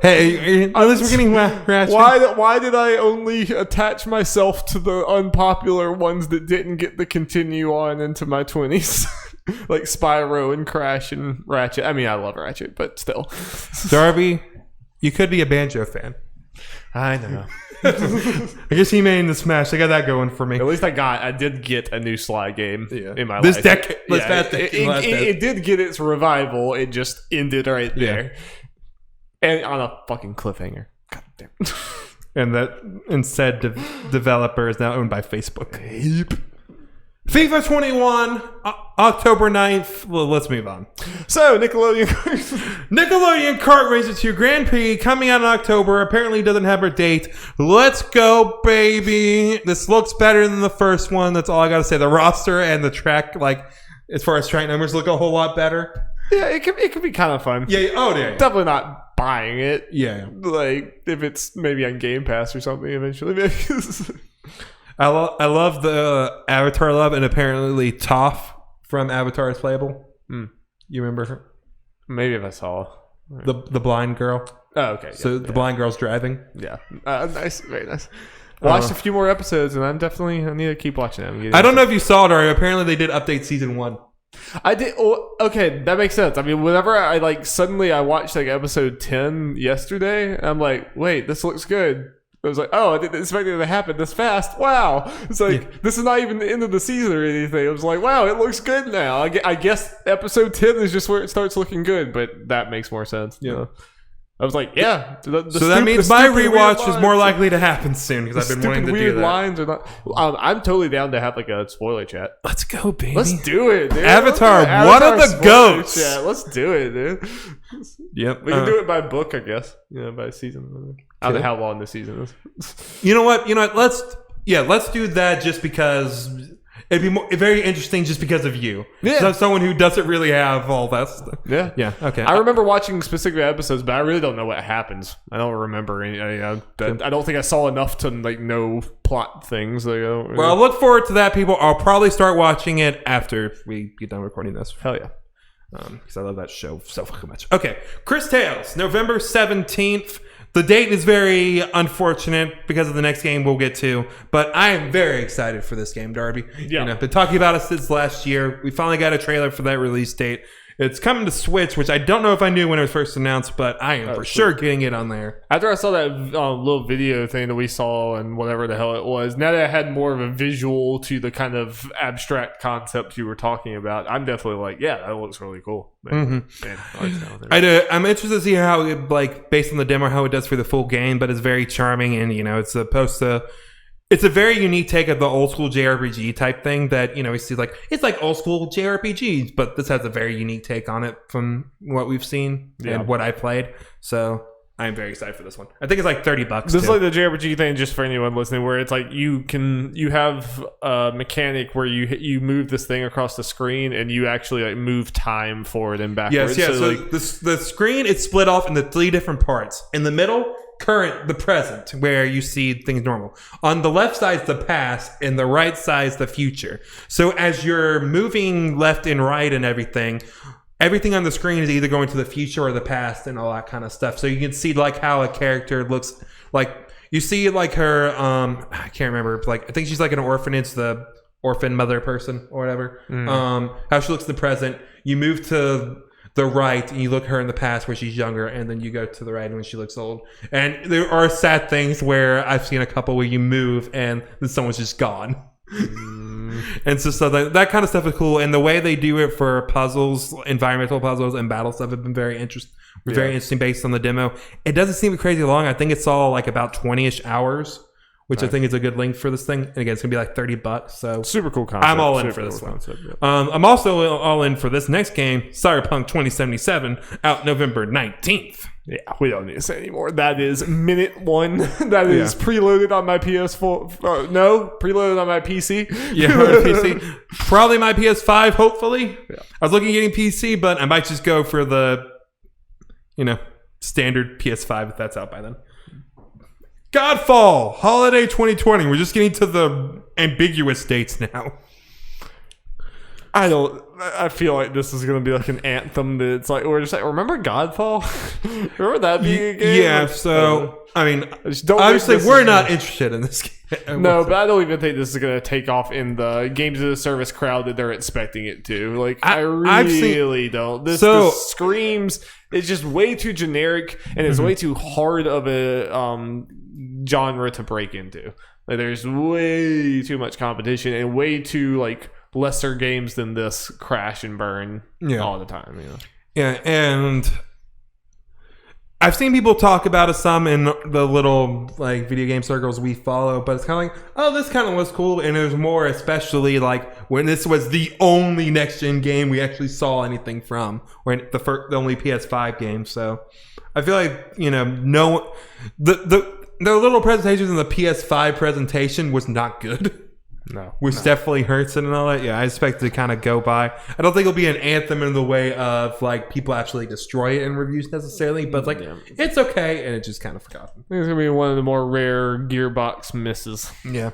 Hey, at least we're getting Ratchet. Why did I only attach myself to the unpopular ones that didn't get the continue on into my 20s? Like Spyro and Crash and Ratchet. I mean, I love Ratchet, but still. Darby, you could be a Banjo fan. I know. I guess he made the Smash. I got that going for me. At least I did get a new Sly game in my this life. Decade, it did get its revival. It just ended right there. And on a fucking cliffhanger. God damn. And said developer is now owned by Facebook. FIFA 21, October 9th. Well, let's move on. So, Nickelodeon Kart Racer 2 Grand Prix coming out in October. Apparently doesn't have a date. Let's go, baby. This looks better than the first one. That's all I got to say. The roster and the track, as far as track numbers, look a whole lot better. Yeah, it could be kind of fun. Yeah. Oh, yeah. Definitely not buying it. Yeah. If it's maybe on Game Pass or something eventually. Maybe. I love the Avatar love, and apparently Toph from Avatar is playable. You remember her? Maybe if I saw the blind girl. Oh, okay. So the blind girl's driving. Yeah, nice, very nice. Watched a few more episodes, and I need to keep watching them. I don't know if you saw it, or apparently they did update season 1. I did. Oh, okay, that makes sense. I mean, whenever I suddenly I watched episode 10 yesterday, and I'm like, wait, this looks good. I was like, oh, I didn't expect it to happen this fast. Wow. It's like, this is not even the end of the season or anything. I was like, wow, it looks good now. I guess episode 10 is just where it starts looking good, but that makes more sense. I was like, yeah. So that means my rewatch is more likely to happen soon, because I've been wanting to do that. Lines are not. I'm totally down to have a spoiler chat. Let's go, baby. Let's do it, dude. Avatar, what are the goats? Chat. Let's do it, dude. Yep. We can do it by book, I guess. By season. I don't know how long the season is. You know what? Let's do that, just because it'd be very interesting, just because of you. Yeah. So someone who doesn't really have all that stuff. Yeah. Yeah. Okay. I remember watching specific episodes, but I really don't know what happens. I don't remember any. I don't think I saw enough to know plot things. Well, I look forward to that, people. I'll probably start watching it after we get done recording this. Hell yeah. Because I love that show so fucking much. Okay. Chris Tales, November 17th. The date is very unfortunate because of the next game we'll get to, but I am very excited for this game, Darby. Yeah. Been talking about it since last year. We finally got a trailer for that release date. It's coming to Switch, which I don't know if I knew when it was first announced, but I am for sure getting it on there. After I saw that little video thing that we saw and whatever the hell it was, now that I had more of a visual to the kind of abstract concept you were talking about, I'm definitely like, yeah, that looks really cool. Man, I'm interested to see how it, based on the demo, how it does for the full game, but it's very charming, and it's supposed to... It's a very unique take of the old school JRPG type thing that, we see it's like old school JRPGs, but this has a very unique take on it from what we've seen and what I played. So I'm very excited for this one. I think it's like $30. This is like the JRPG thing, just for anyone listening, where it's like you have a mechanic where you move this thing across the screen and you actually move time forward and backwards. Yes, yeah. So the screen is split off into 3 different parts. In the middle, the present, where you see things normal. On the left side is the past, and the right side is the future. So as you're moving left and right and everything, everything on the screen is either going to the future or the past and all that kind of stuff. So you can see like how a character looks like. You see like her, I can't remember. Like I think she's like an orphanage, the orphan mother person or whatever. How she looks in the present. You move to the right and you look at her in the past where she's younger, and then you go to the right when she looks old. And there are sad things where I've seen a couple where you move and then someone's just gone. And so that kind of stuff is cool. And the way they do it for puzzles, environmental puzzles and battle stuff have been very interesting. Very interesting based on the demo. It doesn't seem crazy long. I think it's all like about 20-ish hours, which I think is a good length for this thing. And again, it's gonna be like $30. So super cool concept. I'm all in for this one. I'm also all in for this next game, Cyberpunk 2077, out November 19th. Yeah, we don't need to say anymore. That is minute one. That is preloaded on my PS4. No, preloaded on my PC. Yeah, PC. Probably my PS5, hopefully. Yeah. I was looking at getting PC, but I might just go for the standard PS5 if that's out by then. Godfall, holiday 2020. We're just getting to the ambiguous dates now. I feel like this is going to be like an anthem that it's like, we're just like, remember Godfall? Remember that being a game? Yeah, so, I mean, obviously we're not interested in this game. No, but I don't even think this is going to take off in the games as a service crowd that they're expecting it to. Like, I really don't. This screams, it's just way too generic, and it's way too hard of a genre to break into. Like, there's way too much competition and way too, like, lesser games than this crash and burn all the time. Yeah, and I've seen people talk about it some in the little like video game circles we follow, but it's kind of like, oh, this kind of was cool. And there's more, especially like when this was the only next gen game we actually saw anything from, or the only PS5 game. So I feel like the little presentations in the PS5 presentation was not good. Which definitely hurts it and all that. Yeah, I expect it to kind of go by. I don't think it'll be an anthem in the way of like people actually destroy it in reviews necessarily, but like it's okay, and it's just kind of forgotten. It's gonna be one of the more rare Gearbox misses. Yeah.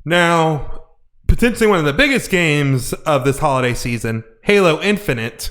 Now, potentially one of the biggest games of this holiday season, Halo Infinite.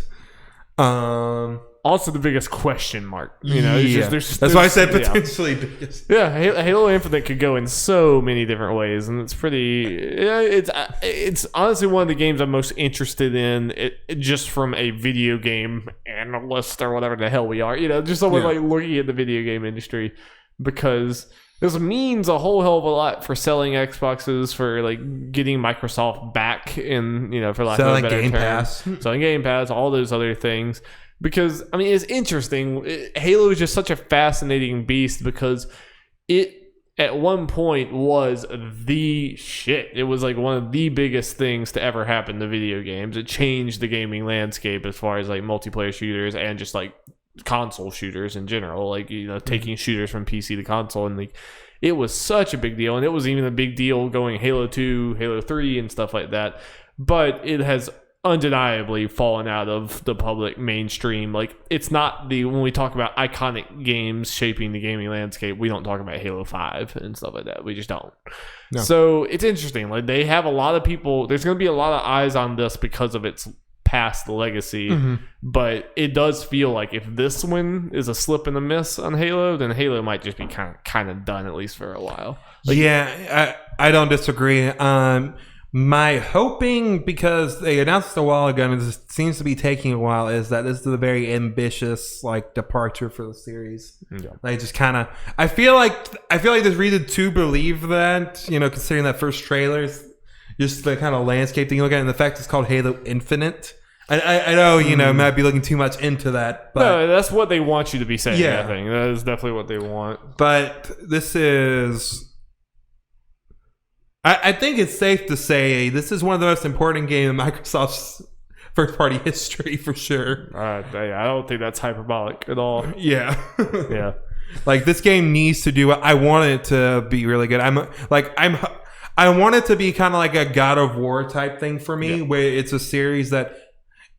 Also the biggest question mark. That's why I said potentially biggest. Yeah, Halo Infinite could go in so many different ways, and it's pretty. It's honestly one of the games I'm most interested in, just from a video game analyst or whatever the hell we are. Just someone like looking at the video game industry, because this means a whole hell of a lot for selling Xboxes, for like getting Microsoft back in, for lack of a better term, selling Game Pass, all those other things. Because, I mean, it's interesting. Halo is just such a fascinating beast because it, at one point, was the shit. It was like one of the biggest things to ever happen to video games. It changed the gaming landscape as far as like multiplayer shooters and just like console shooters in general. Like, taking shooters from PC to console. And like, it was such a big deal. And it was even a big deal going Halo 2, Halo 3, and stuff like that. But it has undeniably fallen out of the public mainstream. Like, it's not when we talk about iconic games shaping the gaming landscape, we don't talk about Halo 5 and stuff like that. We just don't. No. So it's interesting. Like, they have a lot of people, there's going to be a lot of eyes on this because of its past legacy, but it does feel like if this one is a slip and a miss on Halo, then Halo might just be kind of done, at least for a while. Like, yeah, I don't disagree. My hoping, because they announced a while ago and it seems to be taking a while, is that this is a very ambitious like departure for the series. Yeah. Like, just kind of, I feel like there's reason to believe that, considering that first trailer, just the kind of landscape thing you look at, and the fact it's called Halo Infinite. I know, might be looking too much into that, but no, that's what they want you to be saying. Yeah, I think that is definitely what they want. But this is, I think it's safe to say this is one of the most important games in Microsoft's first-party history, for sure. I don't think that's hyperbolic at all. Yeah. Yeah. Like, this game needs to do it. I want it to be really good. I want it to be kind of like a God of War type thing for me, where it's a series that,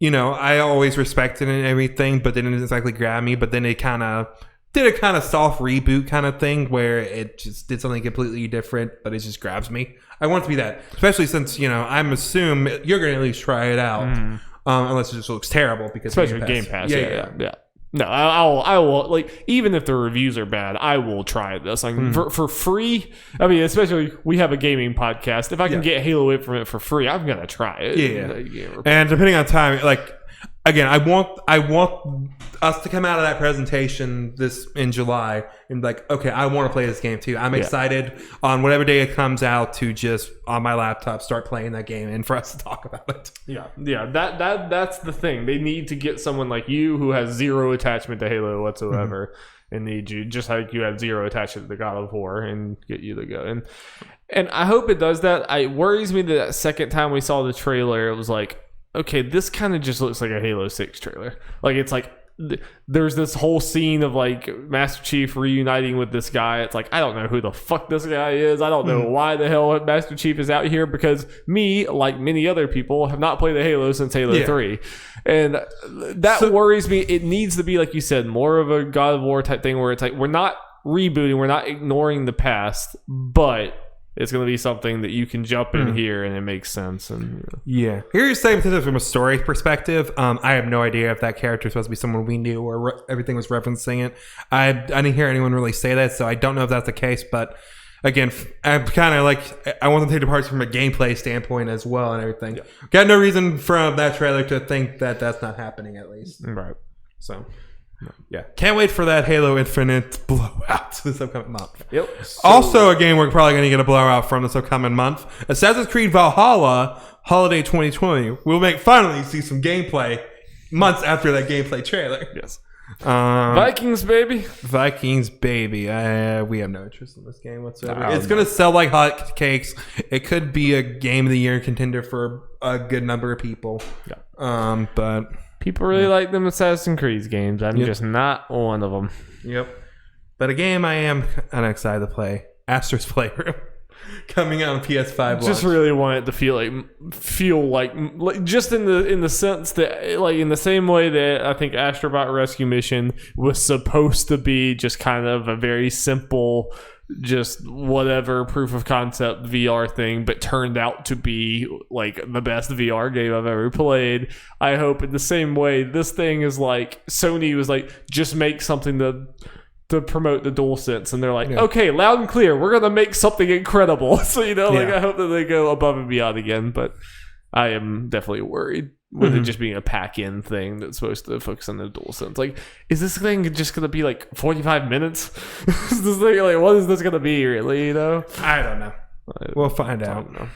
I always respected and everything, but didn't exactly grab me. But then it kind of did a kind of soft reboot kind of thing where it just did something completely different, but it just grabs me. I want it to be that, especially since, I'm assume you're going to at least try it out. unless it just looks terrible because especially with Game Pass. Yeah. No, I will like, even if the reviews are bad, I will try this. Like for free. I mean, especially we have a gaming podcast. If I can get Halo Infinite for free, I'm gonna try it. Yeah. And depending on time, like again, I want us to come out of that presentation this in July and like, okay, I want to play this game too. I'm excited on whatever day it comes out to just on my laptop start playing that game and for us to talk about it. Yeah. That's the thing. They need to get someone like you who has zero attachment to Halo whatsoever, and need you just like you have zero attachment to God of War and get you to go. And I hope it does that. It worries me that second time we saw the trailer, it was like, okay, this kind of just looks like a Halo 6 trailer. Like, it's like there's this whole scene of like Master Chief reuniting with this guy. It's like, I don't know who the fuck this guy is. I don't know why the hell Master Chief is out here, because me, like many other people, have not played a Halo since Halo 3. And that worries me. It needs to be, like you said, more of a God of War type thing where it's like, we're not rebooting, we're not ignoring the past, but it's going to be something that you can jump in here and it makes sense. And Here you're saying from a story perspective, I have no idea if that character is supposed to be someone we knew or everything was referencing it. I didn't hear anyone really say that, so I don't know if that's the case. But again, I'm kind of like, I want to take the parts from a gameplay standpoint as well and everything. Got no reason from that trailer to think that that's not happening, at least. Right. So can't wait for that Halo Infinite blowout this upcoming month. So, also, a game we're probably going to get a blowout from this upcoming month, Assassin's Creed Valhalla Holiday 2020. We'll finally see some gameplay months after that gameplay trailer. Yes. Vikings, baby. We have no interest in this game whatsoever. It's going to sell like hotcakes. It could be a game of the year contender for a good number of people. But people really like them Assassin's Creed games. I'm just not one of them. But a game I am kind of excited to play, Astro's Playroom, coming out on PS5. Just really want it to feel like just in the sense that, like, in the same way that I think Astrobot Rescue Mission was supposed to be just kind of a very simple, just whatever proof of concept VR thing, but turned out to be like the best VR game I've ever played. I hope in the same way this thing is like, Sony was like, just make something to promote the DualSense, and they're like, okay, loud and clear, we're gonna make something incredible. So I hope that they go above and beyond again, but I am definitely worried with it just being a pack-in thing that's supposed to focus on the DualSense. Like, is this thing just gonna be like 45 minutes? Is this thing, like, what is this gonna be really? I don't know. We'll find out.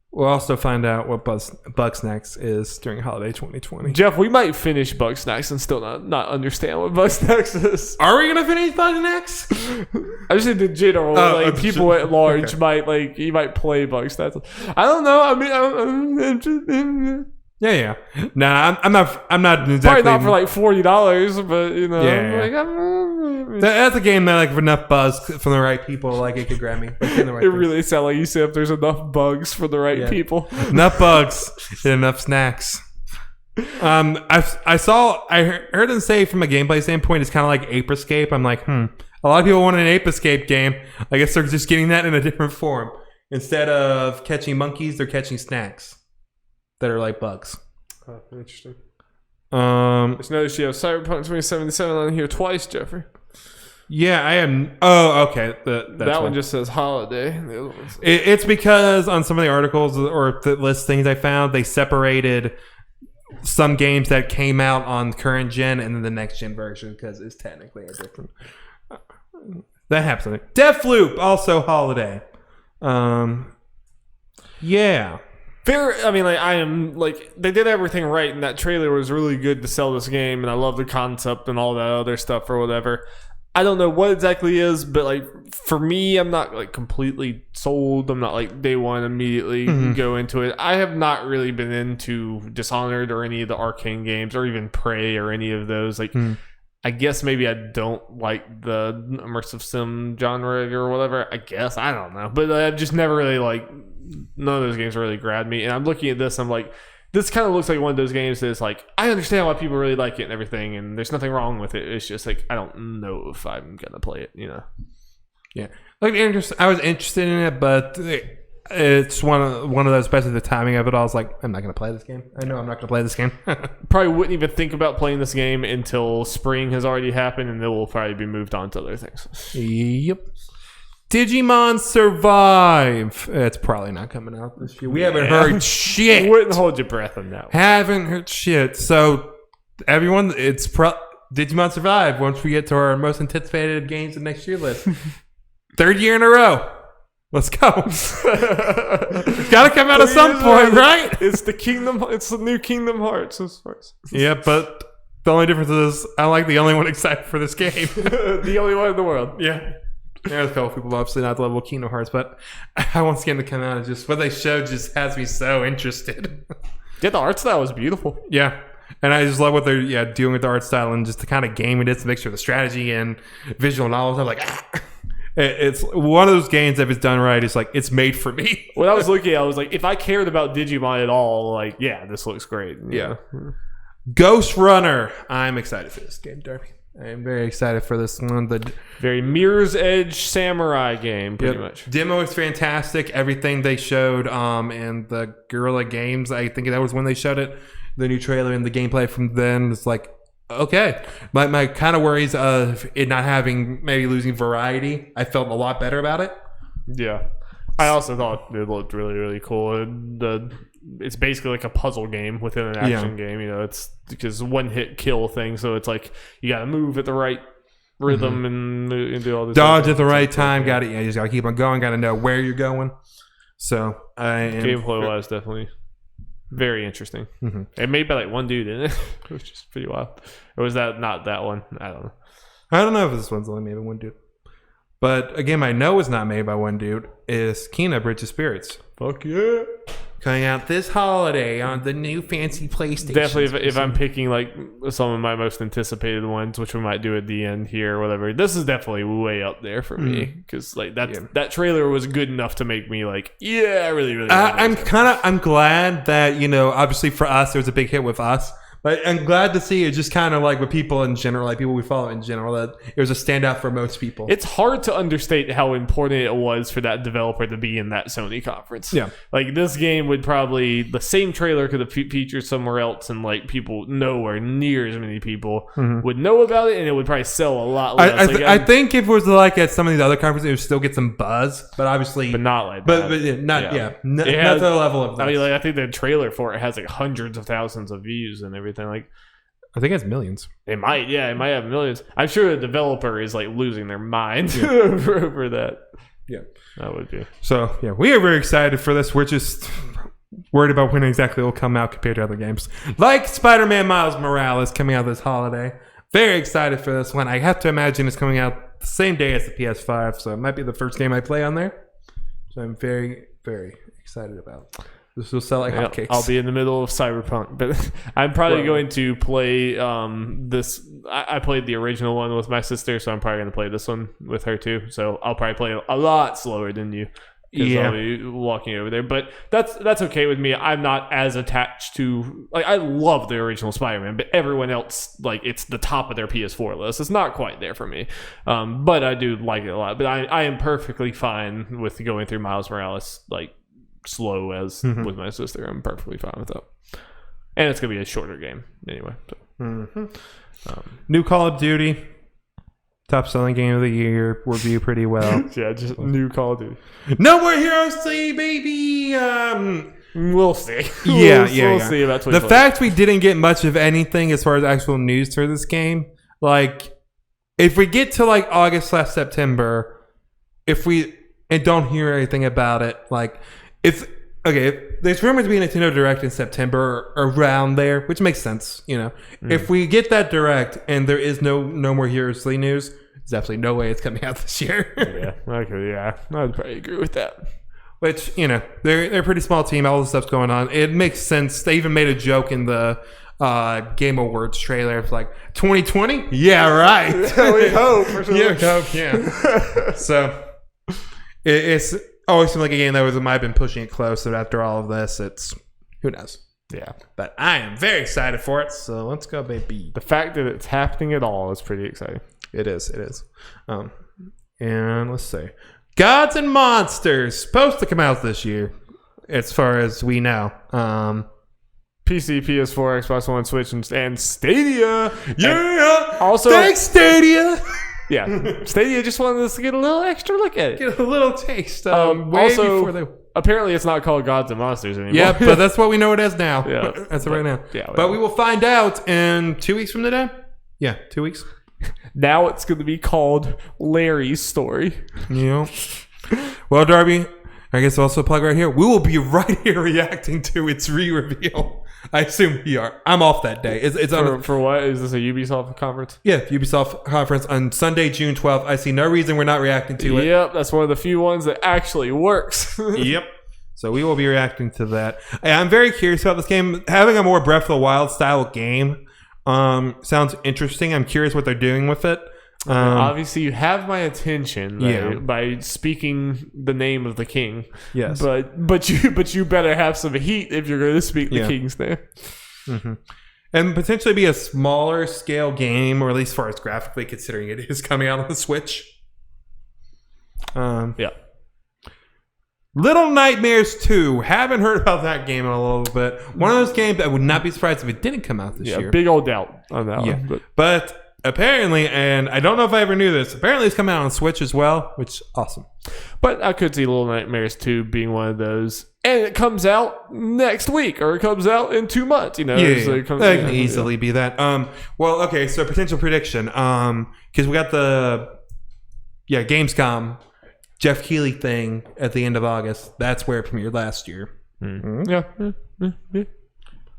We'll also find out what Bugsnax is during Holiday 2020. Jeff, we might finish Bugsnax and still not understand what Bugsnax is. Are we gonna finish Bugsnax? I just think the general, people at large might you might play Bugsnax. I don't know. I mean, Yeah. Nah, I'm not exactly. Probably not for like $40, but that's a game that, like, with enough buzz from the right people, like, it could grab me. Like, it really sounds like you said if there's enough bugs for the right people. Enough bugs and enough snacks. I heard them say from a gameplay standpoint, it's kind of like Ape Escape. I'm like, a lot of people want an Ape Escape game. I guess they're just getting that in a different form. Instead of catching monkeys, they're catching snacks that are like bugs. Oh, interesting. Just noticed you have Cyberpunk 2077 on here twice, Jeffrey. Yeah, I am. Oh, okay. That one just says holiday. The other one says... It's because on some of the articles or the list things I found, they separated some games that came out on current gen and then the next gen version because it's technically a different. That happens. Deathloop, also holiday. Yeah. I mean, like, I am, like, they did everything right, and that trailer was really good to sell this game, and I love the concept and all that other stuff or whatever. I don't know what exactly is, but, like, for me, I'm not, like, completely sold. I'm not, like, day one immediately go into it. I have not really been into Dishonored or any of the Arcane games or even Prey or any of those. Like, I guess maybe I don't like the immersive sim genre or whatever. I guess. I don't know. But I've just never really, like, none of those games really grabbed me. And I'm looking at this, I'm like, this kind of looks like one of those games that's like, I understand why people really like it and everything, and there's nothing wrong with it. It's just like, I don't know if I'm gonna play it, Yeah. Like, I was interested in it, but it's one of those, especially the timing of it. I was like, I'm not going to play this game. I know I'm not going to play this game. Probably wouldn't even think about playing this game until spring has already happened, and then we'll probably be moved on to other things. Yep. Digimon Survive. It's probably not coming out this year. We haven't heard shit. Wouldn't hold your breath on that one. Haven't heard shit. So everyone, it's Digimon Survive. Once we get to our most anticipated games of next year list, 3rd year in a row. Let's go. It's got to come out at some point, right? It's the new Kingdom Hearts. As far as. Yeah, but the only difference is I'm like the only one excited for this game. The only one in the world. Yeah. There's a couple people obviously not the level of Kingdom Hearts, but I want this game to come out. Just what they showed just has me so interested. Yeah, the art style was beautiful. Yeah. And I just love what they're doing with the art style and just the kind of game it is, to make sure the strategy and visual novels. I'm like, it's one of those games, if it's done right, it's like, it's made for me. When I was looking, I was like, if I cared about Digimon at all, like, yeah, this looks great. Yeah. Ghost Runner. I'm excited for this game, Darby. I am very excited for this one. The very Mirror's Edge samurai game, pretty much. Demo is fantastic. Everything they showed, and the Guerrilla Games, I think that was when they showed it. The new trailer and the gameplay from then, it's like, okay. My kind of worries of it not having, maybe losing variety, I felt a lot better about it. Yeah. I also thought it looked really, really cool. It's basically like a puzzle game within an action game. You know, it's because one hit kill thing. So it's like you got to move at the right rhythm and do all this. Dodge at the right time. Got it. You just got to keep on going. Got to know where you're going. So gameplay wise, definitely very interesting. Mm-hmm. And made by like one dude in it, which is pretty wild. Or was that not that one? I don't know if this one's only made by one dude. But a game I know is not made by one dude is Kena Bridge of Spirits. Fuck yeah. Coming out this holiday on the new fancy PlayStation. Definitely, if I'm picking like some of my most anticipated ones, which we might do at the end here or whatever, this is definitely way up there for me. Because like that trailer was good enough to make me like, yeah, I really, really. I'm glad that, obviously for us, there was a big hit with us. But I'm glad to see it just kind of like with people in general, like people we follow in general, that it was a standout for most people. It's hard to understate how important it was for that developer to be in that Sony conference. Yeah. Like this game would probably, the same trailer could have featured somewhere else and like people nowhere near as many people would know about it and it would probably sell a lot less. I think if it was like at some of these other conferences, it would still get some buzz, but obviously. But not like that. Not to the level of this. I mean, like, I think the trailer for it has like hundreds of thousands of views and everything. Like, I think it's millions. It might have millions. I'm sure the developer is like losing their mind over that. Yeah, that would be. So yeah, we are very excited for this. We're just worried about when exactly it will come out compared to other games, like Spider-Man Miles Morales coming out this holiday. Very excited for this one. I have to imagine it's coming out the same day as the PS5, so it might be the first game I play on there. So I'm very, very excited about it. This will sell like hotcakes. I'll be in the middle of Cyberpunk, but I'm probably going to play this. I played the original one with my sister, so I'm probably going to play this one with her too. So I'll probably play a lot slower than you. I'll be walking over there, but that's okay with me. I'm not as attached to, like, I love the original Spider-Man, but everyone else, like, it's the top of their PS4 list. It's not quite there for me, but I do like it a lot. But I am perfectly fine with going through Miles Morales, like, slow as with my sister. I'm perfectly fine with that, and it's gonna be a shorter game anyway. So. New Call of Duty, top selling game of the year, review pretty well. Yeah, just new Call of Duty. No more Heroes 3, baby. We'll see. We'll see about 2020. The fact we didn't get much of anything as far as actual news for this game, like if we get to like August/September, and don't hear anything about it, like. There's rumored to be a Nintendo Direct in September around there, which makes sense, If we get that Direct and there is no more Heroes 3 news, there's absolutely no way it's coming out this year. I'd probably agree with that. Which, they're a pretty small team, all the stuff's going on. It makes sense. They even made a joke in the Game Awards trailer. It's like, 2020? Yeah, right. We hope. For sure. Yeah, we hope, yeah. So, it's always seemed like a game that might have been pushing it close, but after all of this, it's who knows. Yeah. But I am very excited for it, so let's go, baby. The fact that it's happening at all is pretty exciting. It is. And let's see. Gods and Monsters supposed to come out this year, as far as we know. PC, PS4, Xbox One, Switch, and Stadia. Yeah. And also, thanks, Stadia. Yeah, Stadia just wanted us to get a little extra look at it. Get a little taste. Apparently it's not called Gods and Monsters anymore. Yeah, but that's what we know it as now. Yeah. That's it right now. Yeah, but we will find out in 2 weeks from today. Yeah, 2 weeks. Now it's going to be called Larry's Story. Yeah. Well, Darby, I guess I'll also plug right here. We will be right here reacting to its re-reveal. I assume we are. I'm off that day. It's for what? Is this a Ubisoft conference? Yeah, Ubisoft conference on Sunday, June 12th. I see no reason we're not reacting to it. Yep, that's one of the few ones that actually works. Yep. So we will be reacting to that. I'm very curious about this game. Having a more Breath of the Wild style game sounds interesting. I'm curious what they're doing with it. Obviously, you have my attention by speaking the name of the king. Yes, but you better have some heat if you're going to speak the king's name. Mm-hmm. And potentially be a smaller scale game, or at least as far as graphically, considering it is coming out on the Switch. Yeah. Little Nightmares 2. Haven't heard about that game in a little bit. One of those games I would not be surprised if it didn't come out this year. Big old doubt on that one. But apparently, and I don't know if I ever knew this, apparently it's coming out on Switch as well, which is awesome. But I could see Little Nightmares 2 being one of those. And it comes out next week, or it comes out in 2 months, so it can easily be that. Well, okay, so potential prediction. Because we got the Gamescom Jeff Keighley thing at the end of August. That's where it premiered last year. Mm-hmm.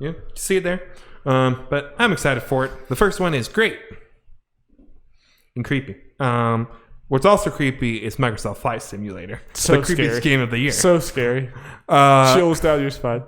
Yeah, see it there. But I'm excited for it. The first one is great and creepy. What's also creepy is Microsoft Flight Simulator. So the creepiest game of the year. So scary. Chills down your spine.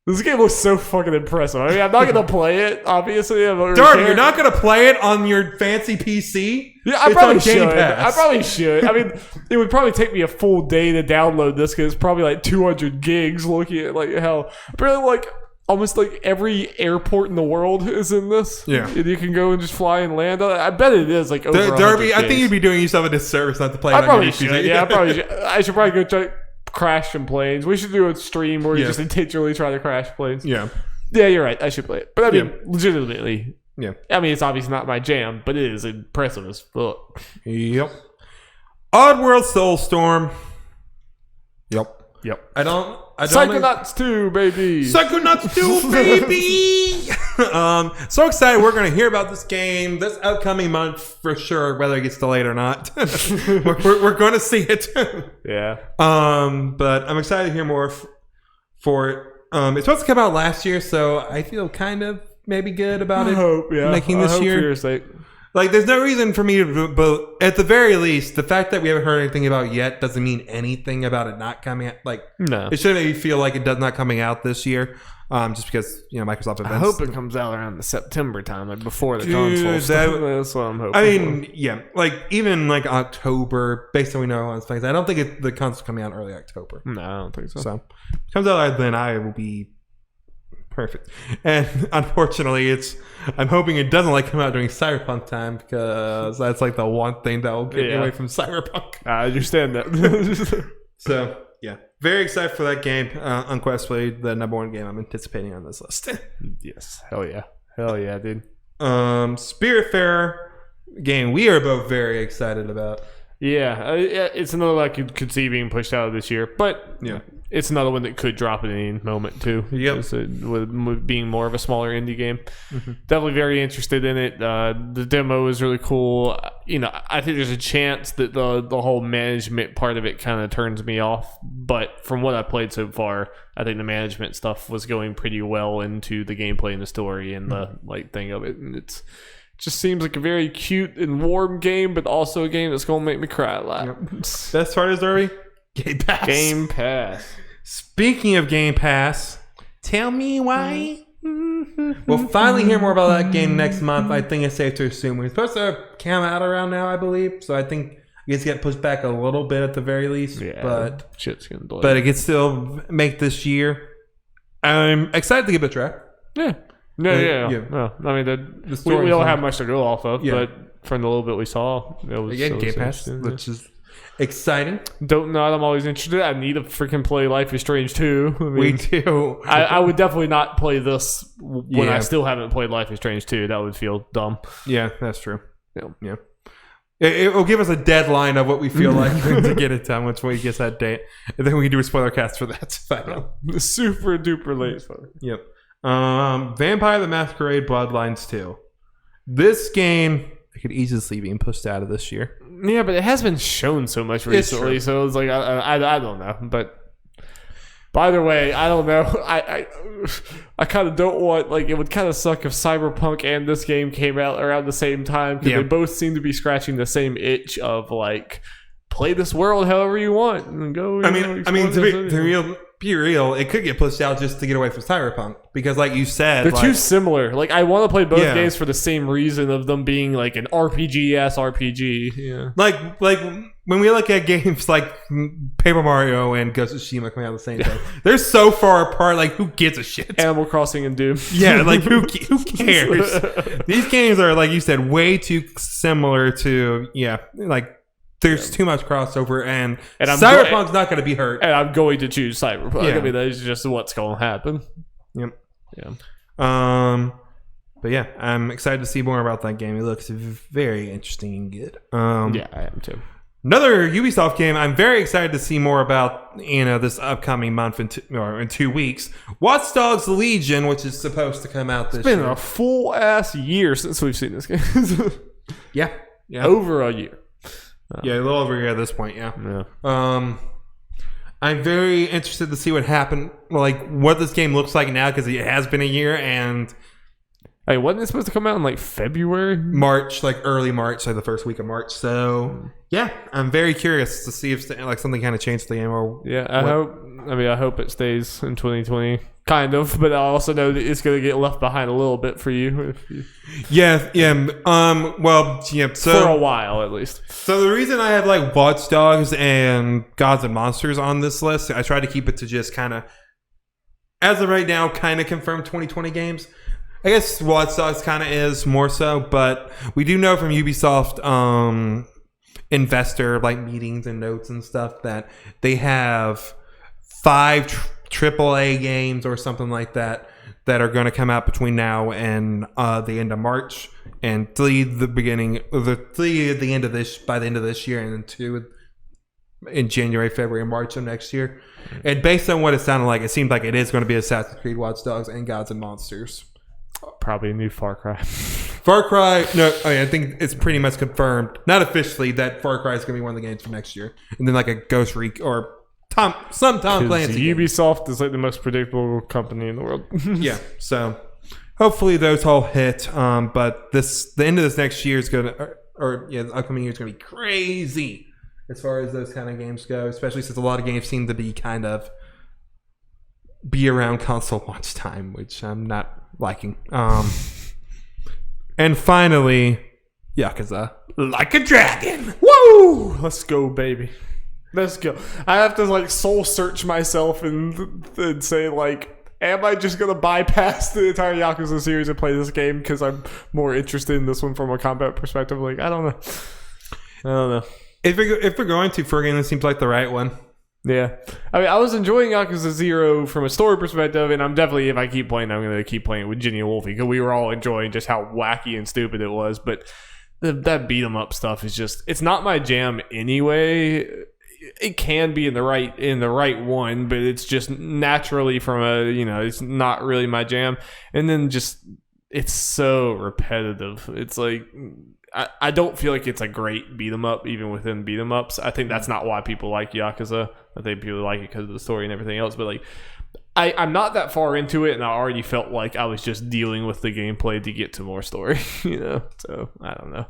This game looks so fucking impressive. I mean, I'm not going to play it, obviously. Darby, you're not going to play it on your fancy PC? Yeah, I probably should. I mean, it would probably take me a full day to download this because it's probably like 200 gigs looking at like how... Really, like, almost like every airport in the world is in this. Yeah. And you can go and just fly and land on it. I bet it is like over 100 Darby, I think gigs. you'd be doing yourself a disservice not to play it I on probably your should. PC. Yeah, I probably should. I should probably go try crash some planes. We should do a stream where you just intentionally try to crash planes. Yeah. Yeah, you're right. I should play it. But I mean, legitimately. Yeah. I mean, it's obviously not my jam, but it is impressive as fuck. Yep. Oddworld Soulstorm. Yep. I don't Psychonauts 2, baby. Psychonauts 2, baby. So excited we're going to hear about this game this upcoming month for sure, whether it gets delayed or not. we're going to see it. Yeah. But I'm excited to hear more for it. It's supposed to come out last year, so I feel kind of maybe good about it making this year. For your sake. Like, there's no reason for me to, but at the very least, the fact that we haven't heard anything about it yet doesn't mean anything about it not coming out. Like, no, it shouldn't make me feel like it does not coming out this year. Just because Microsoft events. I hope it comes out around the September time, like before the console stuff. That's what I'm hoping. I mean, like even like October, based on what we know on things. I don't think the console's coming out early October. No, I don't think so. So, if it comes out then I will be perfect. And unfortunately, I'm hoping it doesn't come out during Cyberpunk time because that's like the one thing that will get me away from Cyberpunk. I understand that. So yeah, very excited for that game. Unquestionably, the number one game I'm anticipating on this list. Yes, hell yeah, dude. Spiritfarer game we are both very excited about. Yeah, it's another one I could see being pushed out of this year, but it's another one that could drop at any moment too. Yep. With being more of a smaller indie game. Mm-hmm. Definitely very interested in it. The demo is really cool. I think there's a chance that the whole management part of it kind of turns me off, but from what I played so far, I think the management stuff was going pretty well into the gameplay and the story and the thing of it, and it's just seems like a very cute and warm game, but also a game that's going to make me cry a lot. Yep. Best part is, Darby? Game Pass. Speaking of Game Pass, tell me why. We'll finally hear more about that game next month. I think it's safe to assume we're supposed to come out around now, I believe. So I think it gets get pushed back a little bit at the very least. Yeah, but shit's gonna delay. But it can still make this year. I'm excited to give it a try. Yeah. No, I mean, we don't have much to go off of, but from the little bit we saw, it was Game Pass, which is Exciting. Don't know. I'm always interested. I need to freaking play Life is Strange 2. I mean, We do. I would definitely not play this when I Yeah. still haven't played Life is Strange 2. That would feel dumb. Yeah, that's true. Yeah. Yeah. It will give us a deadline of what we feel like to get it done once we get that date. And then we can do a spoiler cast for that. Final. Super duper late. Yep. Vampire the Masquerade Bloodlines 2. This game could easily be pushed out of this year. Yeah, but it has been shown so much recently, so it's like I don't know. But either way, I don't know. I kind of don't want, like, it would kind of suck if Cyberpunk and this game came out around the same time, because they both seem to be scratching the same itch of, like, play this world however you want and go. Be real, it could get pushed out just to get away from Cyberpunk, because like you said, they're too similar. Like, I want to play both Yeah. games for the same reason of them being like an RPG-ass RPG. Yeah. like when we look at games like Paper Mario and Ghost of Tsushima coming out at the same time, they're so far apart. Like, who gives a shit? Animal Crossing and Doom. Yeah, like who cares? These games are, like you said, way too similar to like. There's too much crossover, and Cyberpunk's not going to be hurt. And I'm going to choose Cyberpunk. Yeah. I mean, that's just what's going to happen. Yep. Yeah. But yeah, I'm excited to see more about that game. It looks very interesting and good. Yeah, I am too. Another Ubisoft game I'm very excited to see more about, this upcoming month in 2 weeks. Watch Dogs Legion, which is supposed to come out this year. It's been a full ass year since we've seen this game. Yeah. Over a year. Yeah, a little over here at this point, yeah. Yeah. I'm very interested to see what happened, like what this game looks like now, because it has been a year, and Hey, wasn't it supposed to come out in like February? March, like early March, like the first week of March. So yeah, I'm very curious to see if like something kind of changed the game or Yeah, I hope it stays in 2020, kind of. But I also know that it's going to get left behind a little bit for you, Yeah. Well, yeah. So for a while at least. So the reason I have like Watch Dogs and Gods and Monsters on this list, I try to keep it to just kind of, as of right now, kind of confirmed 2020 games. I guess Watch Dogs kind of is more so, but we do know from Ubisoft investor like meetings and notes and stuff that they have 5 AAA games or something like that are going to come out between now and the end of March, and 3 at the end of this year, and then 2 in January, February, and March of next year. And based on what it sounded like, it seems like it is going to be Assassin's Creed, Watch Dogs, and Gods and Monsters. Probably a new Far Cry. Far Cry, no, I think it's pretty much confirmed, not officially, that Far Cry is going to be one of the games for next year. And then like a Ghost Recon or Tom Clancy game. Ubisoft is like the most predictable company in the world. Yeah, so hopefully those all hit. But the end of this next year is going to, the upcoming year is going to be crazy as far as those kind of games go, especially since a lot of games seem to be kind of be around console launch time, which I'm not liking. And finally, Yakuza Like a Dragon. Woo! Let's go, baby. Let's go. I have to like soul search myself and say like, am I just gonna bypass the entire Yakuza series and play this game because I'm more interested in this one from a combat perspective? Like, I don't know. If we're going to, for a game that seems like the right one. Yeah. I mean, I was enjoying Yakuza 0 from a story perspective, and I'm definitely, if I keep playing, I'm going to keep playing with Ginny and Wolfie, because we were all enjoying just how wacky and stupid it was. But that beat 'em up stuff is just, it's not my jam anyway. It can be in the right one, but it's just naturally from it's not really my jam. And then just, it's so repetitive. It's like, I don't feel like it's a great beat 'em up even within beat 'em ups. I think that's not why people like Yakuza. I think people like it because of the story and everything else. But like, I'm not that far into it, and I already felt like I was just dealing with the gameplay to get to more story. So I don't know.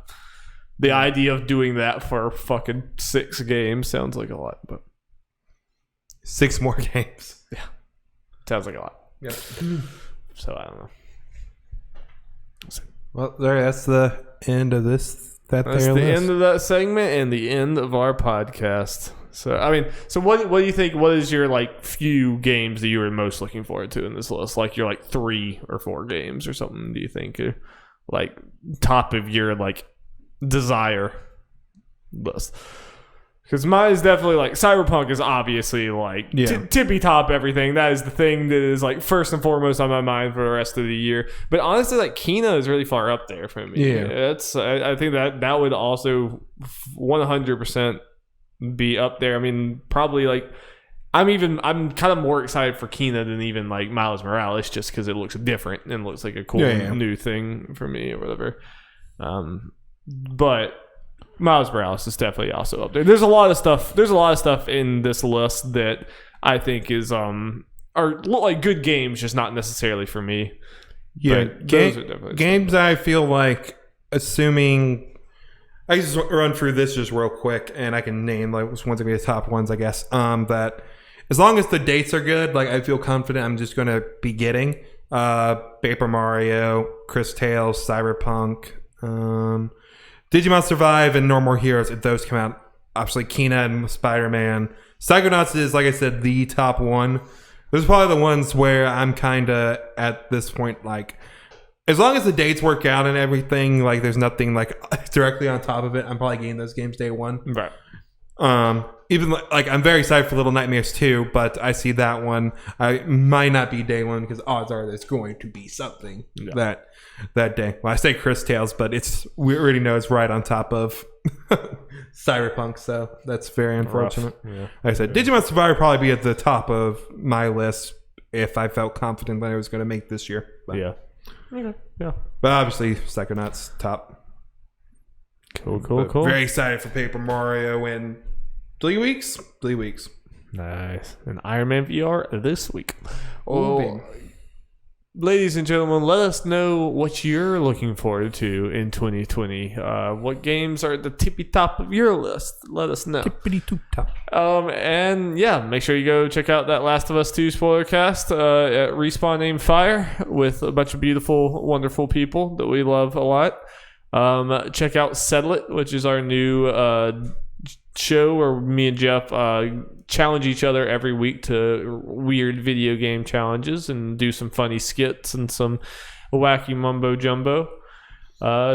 The idea of doing that for fucking 6 games sounds like a lot, but 6 more games. Yeah, sounds like a lot. Yeah. So I don't know. Well, that's the end of this. That's the end of that segment and the end of our podcast. So I mean, what do you think? What is your like few games that you were most looking forward to in this list? Like your like 3 or 4 games or something? Do you think are like top of your like desire list? Because mine is definitely like Cyberpunk is obviously like tippy top everything. That is the thing that is like first and foremost on my mind for the rest of the year. But honestly, like Kena is really far up there for me. Yeah, I think that would also 100% be up there. I mean, probably like I'm kind of more excited for Kena than even like Miles Morales, just because it looks different and looks like a cool new thing for me or whatever. But Miles Morales is definitely also up there. There's a lot of stuff in this list that I think is are look like good games, just not necessarily for me. Yeah, games I feel like, assuming I just run through this just real quick, and I can name like which ones are gonna be the top ones, I guess. That as long as the dates are good, like I feel confident I'm just gonna be getting Paper Mario, Chris Tales, Cyberpunk, Digimon Survive, and No More Heroes. If those come out, obviously Kena and Spider-Man. Psychonauts is, like I said, the top one. Those are probably the ones where I'm kind of at this point, like, as long as the dates work out and everything, like there's nothing like directly on top of it, I'm probably getting those games day one. Right. Even like I'm very excited for Little Nightmares 2, but I see that one I might not be day one because odds are there's going to be something that day. Well, I say Chris Tales, but we already know it's right on top of Cyberpunk, so that's very unfortunate. Yeah. Like I said, Digimon Survive would probably be at the top of my list if I felt confident that I was going to make this year. But, yeah. Okay. Yeah. But obviously, Psychonauts top. Cool. Very excited for Paper Mario in 3 weeks. 3 weeks. Nice. And Iron Man VR this week. Oh, ladies and gentlemen, let us know what you're looking forward to in 2020. What games are at the tippy top of your list? Let us know. Tippity toop top. And yeah, make sure you go check out that Last of Us 2 spoiler cast at Respawn Aim Fire with a bunch of beautiful, wonderful people that we love a lot. Check out Settle It, which is our new show where me and Jeff challenge each other every week to weird video game challenges and do some funny skits and some wacky mumbo jumbo.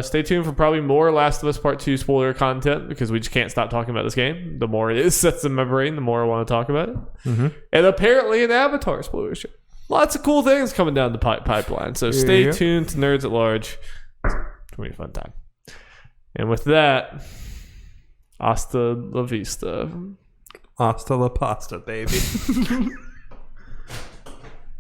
Stay tuned for probably more Last of Us Part 2 spoiler content because we just can't stop talking about this game. The more it sets in my brain, the more I want to talk about it. Mm-hmm. And apparently an Avatar spoiler show. Lots of cool things coming down the pipeline. So stay tuned to Nerds at Large. It's going to be a fun time. And with that, hasta la vista. Hasta la pasta, baby.